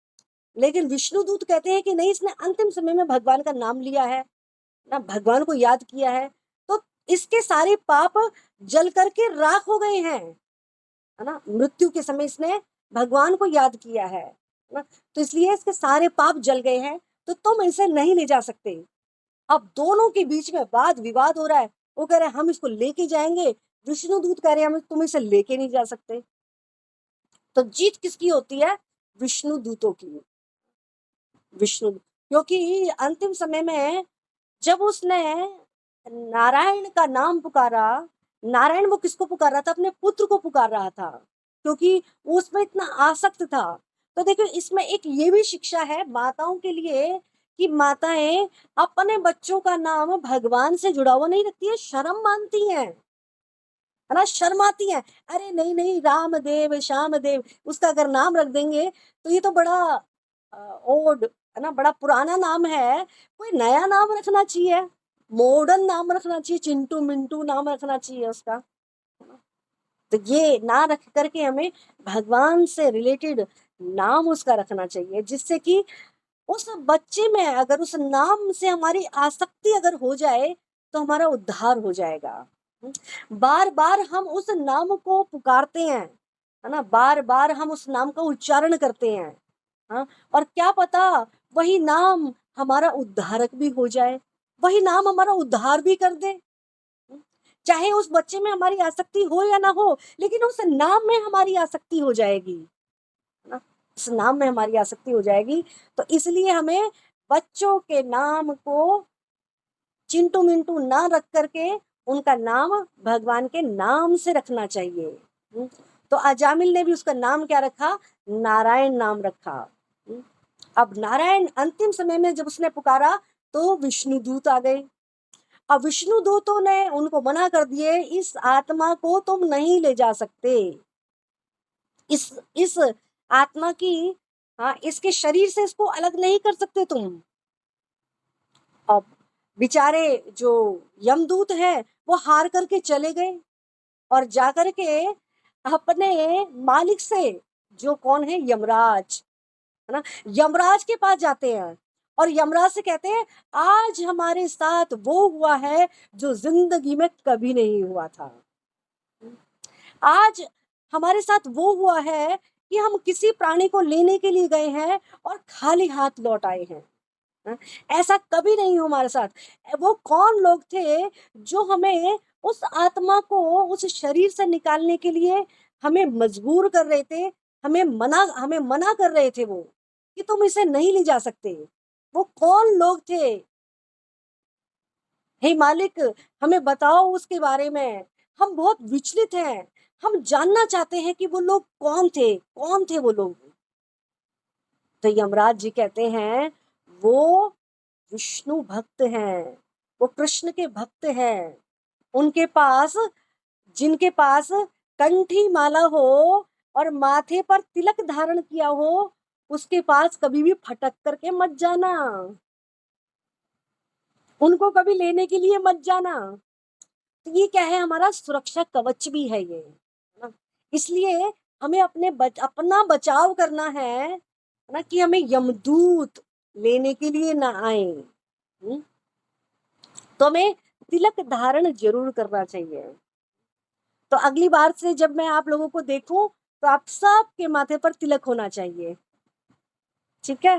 लेकिन विष्णुदूत कहते हैं कि नहीं, इसने अंतिम समय में भगवान का नाम लिया है ना, भगवान को याद किया है, तो इसके सारे पाप जल करके राख हो गए हैं, है ना। मृत्यु के समय इसने भगवान को याद किया है ना, तो इसलिए इसके सारे पाप जल गए हैं, तो तुम इसे नहीं ले जा सकते। अब दोनों के बीच में वाद विवाद हो रहा है। वो कह रहे हैं हम इसको लेके जाएंगे, विष्णुदूत कह रहे हैं हम तुम इसे लेके नहीं जा सकते। तो जीत किसकी होती है, विष्णु दूतों की, विष्णु, क्योंकि अंतिम समय में जब उसने नारायण का नाम पुकारा, नारायण वो किसको पुकार रहा था, अपने पुत्र को पुकार रहा था, क्योंकि वो उसमें इतना आसक्त था। तो देखो इसमें एक ये भी शिक्षा है माताओं के लिए कि माताएं अपने बच्चों का नाम भगवान से जुड़ा हुआ नहीं रखती है, शर्म मानती हैं, है ना, शर्माती हैं। अरे नहीं नहीं, रामदेव श्यामदेव उसका अगर नाम रख देंगे तो ये तो बड़ा ओल्ड है ना, बड़ा पुराना नाम है, कोई नया नाम रखना चाहिए, मॉडर्न नाम रखना चाहिए, चिंटू मिंटू नाम रखना चाहिए उसका। तो ये ना रख करके हमें भगवान से रिलेटेड नाम उसका रखना चाहिए, जिससे कि उस बच्चे में अगर उस नाम से हमारी आसक्ति अगर हो जाए तो हमारा उद्धार हो जाएगा। बार बार हम उस नाम को पुकारते हैं, है ना, बार बार हम उस नाम का उच्चारण करते हैं। हाँ, और क्या पता वही नाम हमारा उद्धारक भी हो जाए, वही नाम हमारा उद्धार भी कर दे। चाहे उस बच्चे में हमारी आसक्ति हो या ना हो, लेकिन उस नाम में हमारी आसक्ति हो जाएगी, ना, उस नाम में हमारी आसक्ति हो जाएगी। तो इसलिए हमें बच्चों के नाम को चिंटू मिंटू ना रख करके उनका नाम भगवान के नाम से रखना चाहिए। तो अजामिल ने भी उसका नाम क्या रखा, नारायण नाम रखा। अब नारायण अंतिम समय में जब उसने पुकारा तो विष्णु दूत आ गए। अब विष्णु दूतों ने उनको मना कर दिए, इस आत्मा को तुम नहीं ले जा सकते, इस आत्मा की, हाँ, इसके शरीर से इसको अलग नहीं कर सकते तुम। अब बेचारे जो यमदूत है वो हार करके चले गए और जाकर के अपने मालिक से, जो कौन है, यमराज, है ना, यमराज के पास जाते हैं और यमराज से कहते हैं आज हमारे साथ वो हुआ है जो जिंदगी में कभी नहीं हुआ था। आज हमारे साथ वो हुआ है कि हम किसी प्राणी को लेने के लिए गए हैं और खाली हाथ लौट आए हैं। ऐसा कभी नहीं हुआ हमारे साथ। वो कौन लोग थे जो हमें उस आत्मा को उस शरीर से निकालने के लिए हमें मजबूर कर रहे थे, हमें मना कर रहे थे वो कि तुम इसे नहीं ले जा सकते। वो कौन लोग थे, हे मालिक हमें बताओ उसके बारे में, हम बहुत विचलित हैं, हम जानना चाहते हैं कि वो लोग कौन थे वो लोग। तो यमराज जी कहते हैं वो विष्णु भक्त हैं, वो कृष्ण के भक्त हैं। उनके पास, जिनके पास कंठी माला हो और माथे पर तिलक धारण किया हो, उसके पास कभी भी फटक करके मत जाना, उनको कभी लेने के लिए मत जाना। तो ये क्या है, हमारा सुरक्षा कवच भी है ये, है ना। इसलिए हमें अपना बचाव करना है ना, कि हमें यमदूत लेने के लिए ना आए। तो हमें तिलक धारण जरूर करना चाहिए। तो अगली बार से जब मैं आप लोगों को देखूं तो आप सबके माथे पर तिलक होना चाहिए, ठीक है।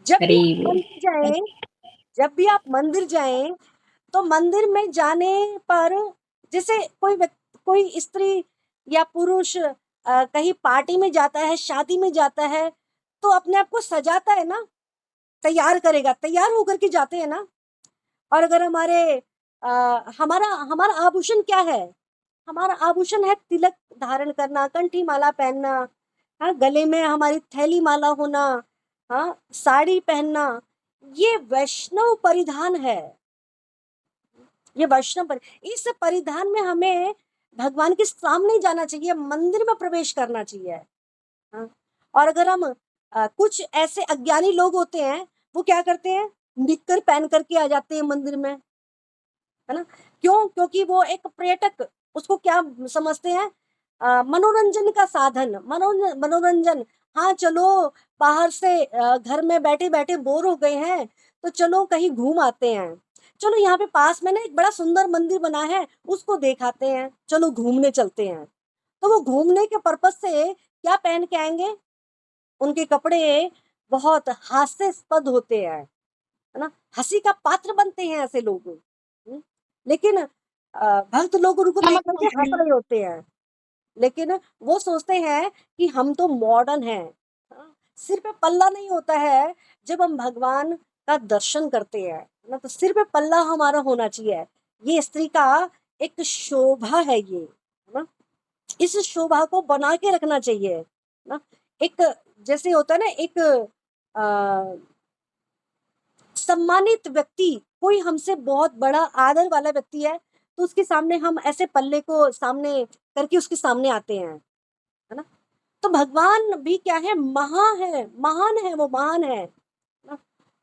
जब भी अरे आप मंदिर जाएं, जब भी आप मंदिर जाएं तो मंदिर में जाने पर, जैसे कोई स्त्री या पुरुष कहीं पार्टी में जाता है, शादी में जाता है, तो अपने आप को सजाता है ना, तैयार करेगा, तैयार होकर के जाते हैं ना। और अगर हमारा हमारा आभूषण क्या है? हमारा आभूषण है तिलक धारण करना, कंठी माला पहनना, हाँ, गले में हमारी थैली माला होना, हाँ, साड़ी पहनना। ये वैष्णव परिधान है। ये इस परिधान में हमें भगवान के सामने जाना चाहिए, मंदिर में प्रवेश करना चाहिए। हाँ। और अगर कुछ ऐसे अज्ञानी लोग होते हैं, वो क्या करते हैं, निक्कर पहन करके आ जाते हैं मंदिर में, है ना। क्यों? क्योंकि वो एक पर्यटक, उसको क्या समझते हैं, मनोरंजन का साधन, मनोरंजन। हाँ चलो, बाहर से घर में बैठे बैठे बोर हो गए हैं, तो चलो कहीं घूम आते हैं। चलो यहाँ पे पास में ना एक बड़ा सुंदर मंदिर बना है, उसको देख आते हैं, चलो घूमने चलते हैं। तो वो घूमने के पर्पज से क्या पहन के आएंगे? उनके कपड़े बहुत हास्यास्पद होते हैं, है ना, हंसी का पात्र बनते हैं ऐसे लोग। लेकिन भक्त लोग उनको देख करके हंस रहे होते हैं, लेकिन वो सोचते हैं कि हम तो मॉडर्न हैं। हाँ, सिर पे पल्ला नहीं होता है जब हम भगवान का दर्शन करते हैं ना, तो सिर पे पल्ला हमारा होना चाहिए। ये स्त्री का एक शोभा है, ये, है ना। इस शोभा को बना के रखना चाहिए ना। एक जैसे होता है ना, एक सम्मानित व्यक्ति, कोई हमसे बहुत बड़ा आदर वाला व्यक्ति है, तो उसके सामने हम ऐसे पल्ले को सामने करके उसके सामने आते हैं, है ना। तो भगवान भी क्या है, महान है, वो महान है ना।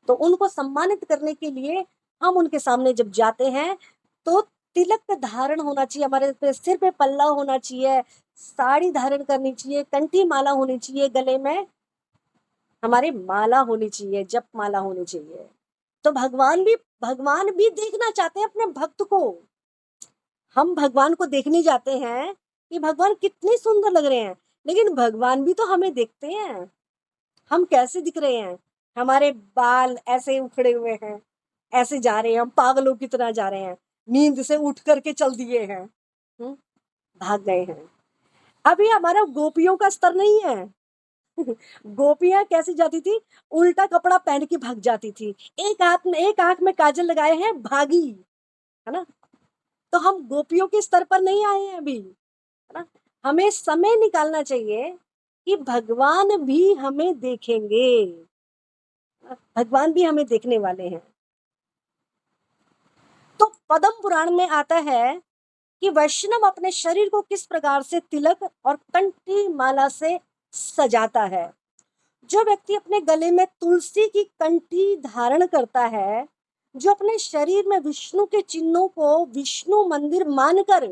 तो उनको सम्मानित करने के लिए हम उनके सामने जब जाते हैं, तो तिलक धारण होना चाहिए, हमारे सिर पे पल्ला होना चाहिए, साड़ी धारण करनी चाहिए, कंठी माला होनी चाहिए, गले में हमारे माला होनी चाहिए, जप माला होनी चाहिए। तो भगवान भी देखना चाहते हैं अपने भक्त को। हम भगवान को देखने जाते हैं कि भगवान कितने सुंदर लग रहे हैं, लेकिन भगवान भी तो हमें देखते हैं, हम कैसे दिख रहे हैं। हमारे बाल ऐसे उखड़े हुए हैं, ऐसे जा रहे हैं, हम पागलों की तरह जा रहे हैं, नींद से उठ करके चल दिए हैं, भाग गए हैं। अभी हमारा गोपियों का स्तर नहीं है। गोपियां कैसी जाती थी, उल्टा कपड़ा पहन के भाग जाती थी, एक आंख में काजल लगाए हैं, भागी, है ना। तो हम गोपियों के स्तर पर नहीं आए हैं अभी, है ना। हमें समय निकालना चाहिए कि भगवान भी हमें देखेंगे, भगवान भी हमें देखने वाले हैं। तो पद्म पुराण में आता है कि वैष्णव अपने शरीर को किस प्रकार से तिलक और कंठी माला से सजाता है। जो व्यक्ति अपने गले में तुलसी की कंठी धारण करता है, जो अपने शरीर में विष्णु के चिन्हों को विष्णु मंदिर मानकर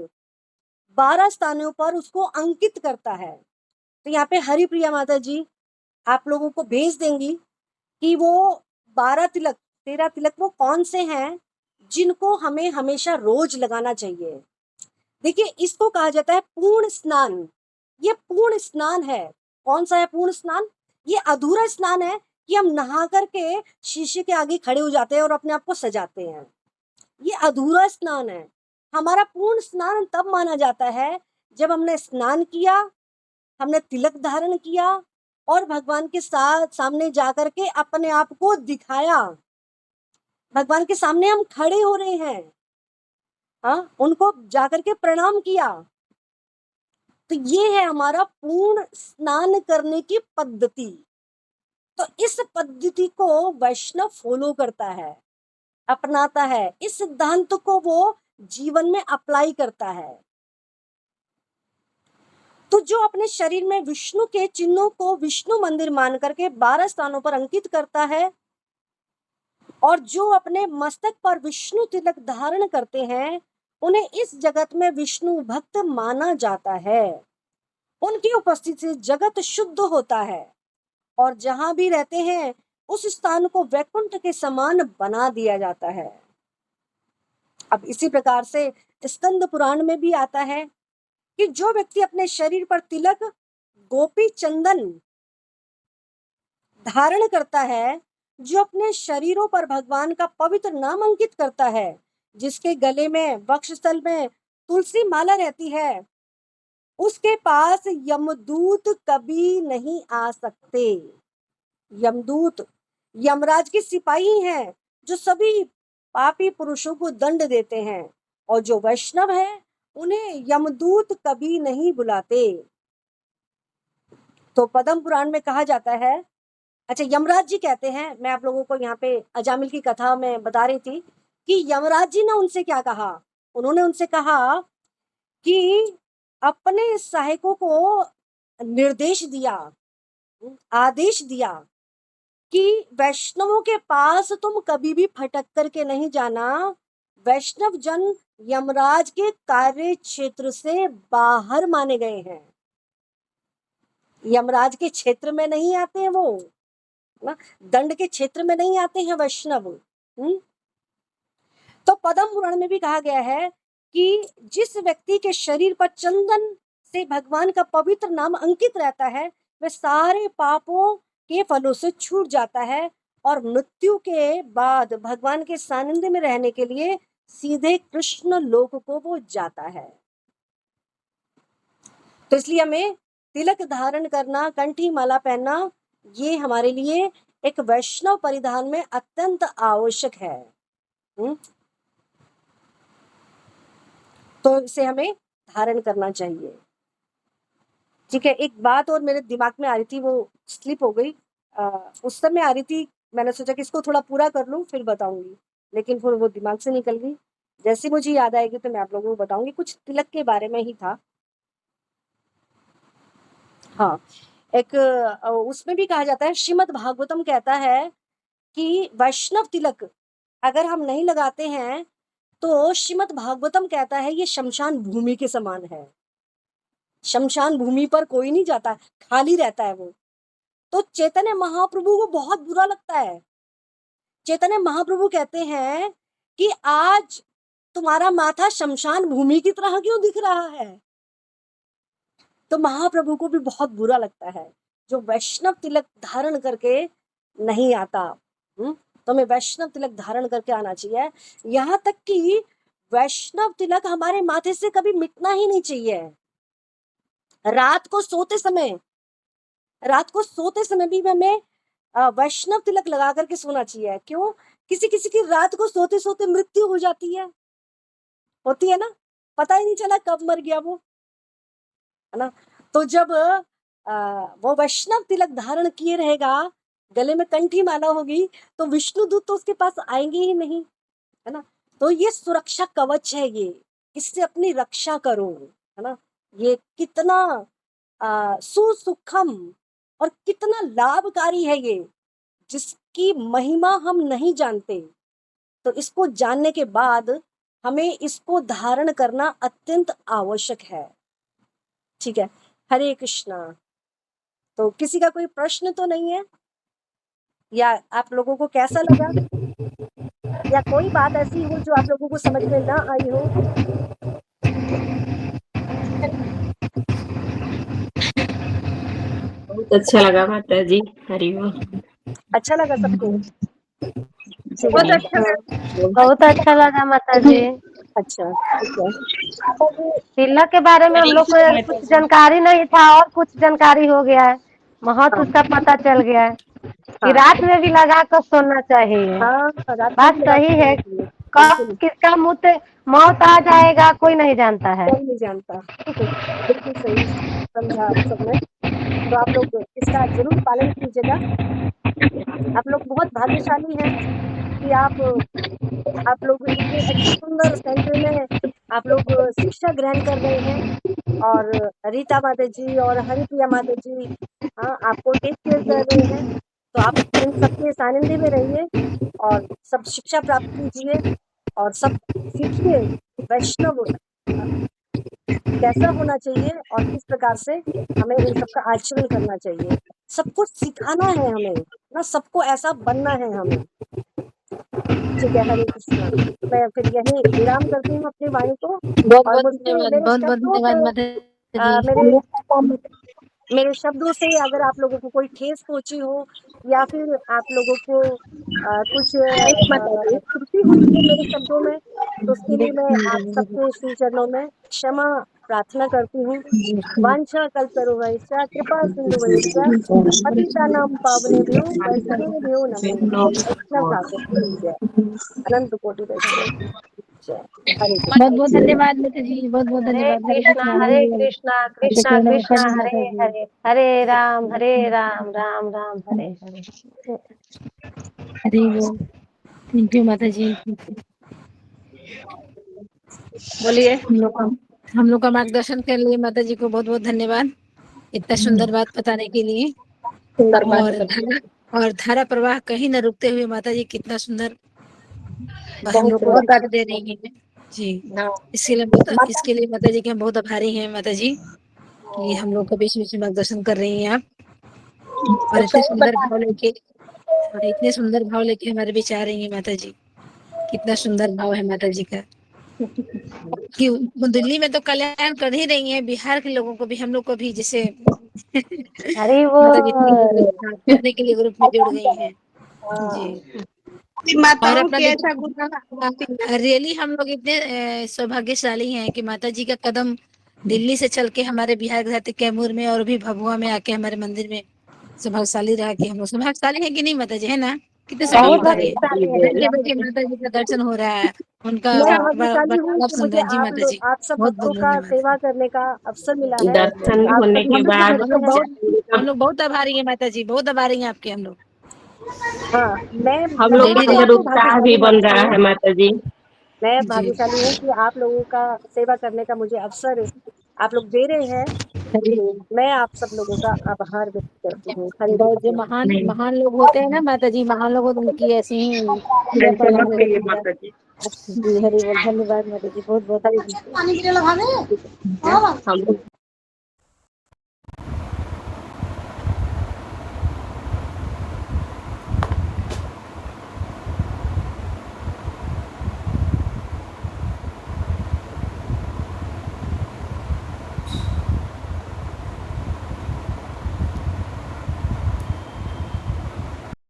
12 स्थानों पर उसको अंकित करता है। तो यहाँ पे हरिप्रिया माता जी आप लोगों को भेज देंगी कि वो 12 तिलक 13 तिलक वो कौन से हैं जिनको हमें हमेशा रोज लगाना चाहिए। देखिए, इसको कहा जाता है पूर्ण स्नान। ये पूर्ण स्नान है। कौन सा है पूर्ण स्नान? ये अधूरा स्नान है कि हम नहा करके शीशे के आगे खड़े हो जाते हैं और अपने आप को सजाते हैं। ये अधूरा स्नान है। हमारा पूर्ण स्नान तब माना जाता है जब हमने स्नान किया, हमने तिलक धारण किया और भगवान के साथ सामने जाकर के अपने आप को दिखाया। भगवान के सामने हम खड़े हो रहे हैं, हाँ, उनको जाकर के प्रणाम किया। तो ये है हमारा पूर्ण स्नान करने की पद्धति। तो इस पद्धति को वैष्णव फॉलो करता है, अपनाता है, इस सिद्धांत को वो जीवन में अप्लाई करता है। तो जो अपने शरीर में विष्णु के चिन्हों को विष्णु मंदिर मान करके 12 स्थानों पर अंकित करता है, और जो अपने मस्तक पर विष्णु तिलक धारण करते हैं, उन्हें इस जगत में विष्णु भक्त माना जाता है। उनकी उपस्थिति से जगत शुद्ध होता है और जहां भी रहते हैं उस स्थान को वैकुंठ के समान बना दिया जाता है। अब इसी प्रकार से स्कंद पुराण में भी आता है कि जो व्यक्ति अपने शरीर पर तिलक गोपी चंदन धारण करता है, जो अपने शरीरों पर भगवान का पवित्र नाम अंकित करता है, जिसके गले में वक्षस्थल में तुलसी माला रहती है, उसके पास यमदूत कभी नहीं आ सकते। यमदूत यमराज के सिपाही हैं जो सभी पापी पुरुषों को दंड देते हैं, और जो वैष्णव है उन्हें यमदूत कभी नहीं बुलाते। तो पद्म पुराण में कहा जाता है, अच्छा यमराज जी कहते हैं, मैं आप लोगों को यहाँ पे अजामिल की कथा में बता रही थी कि यमराज जी ने उनसे क्या कहा। उन्होंने उनसे कहा कि अपने सहायकों को निर्देश दिया, आदेश दिया कि वैष्णवों के पास तुम कभी भी फटक करके नहीं जाना। वैष्णव जन यमराज के कार्य क्षेत्र से बाहर माने गए हैं, यमराज के क्षेत्र में नहीं आते हैं, वो ना दंड के क्षेत्र में नहीं आते हैं वैष्णव। तो पद्म पुराण में भी कहा गया है कि जिस व्यक्ति के शरीर पर चंदन से भगवान का पवित्र नाम अंकित रहता है, वह सारे पापों के फलों से छूट जाता है और मृत्यु के बाद भगवान के सानिध्य में रहने के लिए सीधे कृष्ण लोक को वो जाता है। तो इसलिए हमें तिलक धारण करना, कंठी माला पहनना, ये हमारे लिए एक वैष्णव परिधान में अत्यंत आवश्यक है। तो इसे हमें धारण करना चाहिए। ठीक है, एक बात और मेरे दिमाग में आ रही थी, वो स्लिप हो गई, उस समय आ रही थी, मैंने सोचा कि इसको थोड़ा पूरा कर लूं फिर बताऊंगी, लेकिन फिर वो दिमाग से निकल गई। जैसे मुझे याद आएगी तो मैं आप लोगों को बताऊंगी। कुछ तिलक के बारे में ही था। हाँ, एक उसमें भी कहा जाता है, श्रीमद् भागवतम कहता है कि वैष्णव तिलक अगर हम नहीं लगाते हैं तो श्रीमद् भागवतम कहता है ये शमशान भूमि के समान है। शमशान भूमि पर कोई नहीं जाता, खाली रहता है वो। तो चैतन्य महाप्रभु को बहुत बुरा लगता है। चैतन्य महाप्रभु कहते हैं कि आज तुम्हारा माथा शमशान भूमि की तरह क्यों दिख रहा है। तो महाप्रभु को भी बहुत बुरा लगता है जो वैष्णव तिलक धारण करके नहीं आता। तो हमें वैष्णव तिलक धारण करके आना चाहिए। यहाँ तक कि वैष्णव तिलक हमारे माथे से कभी मिटना ही नहीं चाहिए। रात को सोते समय भी हमें वैष्णव तिलक लगा करके सोना चाहिए। क्यों? किसी किसी की रात को सोते सोते मृत्यु हो जाती है, होती है ना, पता ही नहीं चला कब मर गया वो, है ना। तो जब वो वैष्णव तिलक धारण किए रहेगा, गले में कंठी माला होगी, तो विष्णु दूत तो उसके पास आएंगे ही नहीं, है ना। तो ये सुरक्षा कवच है, ये इससे अपनी रक्षा करो, है ना। ये कितना सुसूक्ष्म और कितना लाभकारी है ये, जिसकी महिमा हम नहीं जानते। तो इसको जानने के बाद हमें इसको धारण करना अत्यंत आवश्यक है। ठीक है, हरे कृष्णा। तो किसी का कोई प्रश्न तो नहीं है, या आप लोगों को कैसा लगा, या कोई बात ऐसी हो जो आप लोगों को समझ में ना आई हो? बहुत अच्छा लगा माता जी, हरिओम। अच्छा लगा सबको? ठीक बहुत है, अच्छा लगा, बहुत अच्छा लगा माता जी। अच्छा ठीक है। तिलक के बारे में हम लोग को कुछ जानकारी नहीं था और कुछ जानकारी हो गया है, महत्व उसका पता चल गया है कि रात में भी लगा कर सोना चाहिए। हाँ, रात में बात भी लगा सही के है, सोना चाहिए, कब बिल्कुल। किसका मौत आ जाएगा कोई नहीं जानता है। कोई नहीं जानता। बिल्कुल सही समझा आप सबने। तो आप लोग इसका जरूर पालन कीजिएगा। आप लोग बहुत भाग्यशाली हैं कि आप लोग इतने अच्छे सुंदर सेंटर में आप लोग शिक्षा ग्रहण कर रहे हैं, और रीता माता जी और हरिप्रिया माता जी, हाँ, आपको टेक केयर कर रहे हैं। तो आप इन सबके सानिध्य में रहिए और सब शिक्षा प्राप्त कीजिए और सब सीखिए वैष्णव कैसा होना चाहिए और किस प्रकार से हमें इन सबका आचरण करना चाहिए। सबको सिखाना है हमें ना, सबको ऐसा बनना है हमें। ठीक है, हरे कृष्णा। मैं फिर यहीं विराम करती हूँ अपनी वाणी को, बहुत और बहुत मुझसे धन्यवाद, मेरे बहुत बहुत शब्दों धन्यवाद से माता जी। मेरे शब्दों से अगर आप लोगों को कोई ठेस पहुंची हो, या फिर आप लोगों को कुछ त्रुटि हुई हो मेरे शब्दों में, तो उसके लिए मैं आप सबके श्री चरणों में क्षमा प्रार्थना करती हूँ। वांछा कल्पतरुभ्यश्च कृपा सिन्धुभ्यश्च पतितानां पावनेभ्यो वैष्णवेभ्यो नमो नमः। वैष्णव ठाकुर की जय, अनंत कोटि वैष्णव की जय। हरे बहुत कृष्ण। बहुत धन्यवाद माता जी, बहुत बहुत हरे धन्यवाद। हरे कृष्णा कृष्णा, हरे कृष्णा कृष्णा शुक्राना कृष्णा माता जी, हरे माता जी। हरे हरे राम राम राम हरे हरे। हरि बोल। थैंक यू माता जी। बोलिए। हम लोग का मार्गदर्शन के लिए माता जी को बहुत बहुत धन्यवाद, इतना सुंदर बात बताने के लिए। सुंदर बात और बताइए। धारा प्रवाह कहीं न रुकते हुए माता जी कितना सुंदर हम लोग को बहुत शिक्षा दे रही हैं जी। हाँ माता इसके लिए माता जी के हम बहुत आभारी हैं माता जी, कि हम लोग को बीच बीच में मार्गदर्शन कर रही हैं आप, और इतने सही सुंदर बता। भाव लेके हमारे बीच आ रही हैं माता जी। कितना सुंदर भाव है माता जी का, कि वो दिल्ली में तो कल्याण कर ही रही हैं, बिहार के लोगों को भी, हम लोग को भी, जैसे हरि माता जी बोल। पढ़ने के लिए ग्रुप में जुड़ गई हैं जी। और माताओं अपना के ऐसा देखिए, गुना रियली हम लोग इतने सौभाग्यशाली हैं कि माता जी का कदम दिल्ली से चल के हमारे बिहार के साथ कैमूर में और भी भभुआ में आके हमारे मंदिर में सौभाग्यशाली रहा, कि हम लोग सौभाग्यशाली है कि नहीं माता जी, है ना? कितने बहुत सौभाग्यशाली है, भाग्यशाली है बैठे बैठे माता जी का दर्शन हो रहा है, उनका मैं भाग्यशाली हूँ वार्तालाप कि सुन मुझे रहे हैं जी। आप माता लोग, जी आप सब बहुत बहुत भक्तों का धन्यवाद। सेवा करने का अवसर मिला है। दर्शन आप होने सब के भक्तों को बाद मिलते हैं। हम लोग बहुत आभारी हैं माता जी, बहुत आभारी हैं आपके हम लोग। हाँ, मैं हम मैं लोग का खुद को अंदर आपको उत्साह भी भाग्यशाली बन मानती रहा हूँ। है माता जी मैं जी। भाग्यशाली हूँ कि आप लोगों का सेवा करने का मुझे अवसर आप लोग दे रहे हैं। मैं आप सब लोगों का आभार व्यक्त करती हूँ। हरे बहुत जो कृष्ण। महान महान लोग होते हैं ना माता जी, महान लोग होते हैं, उनकी ऐसी ही पूजा पाठ में रहती है जी। हरि बोल। धन्यवाद माता जी, बहुत बहुत हरे धन्यवाद। कृष्ण। हम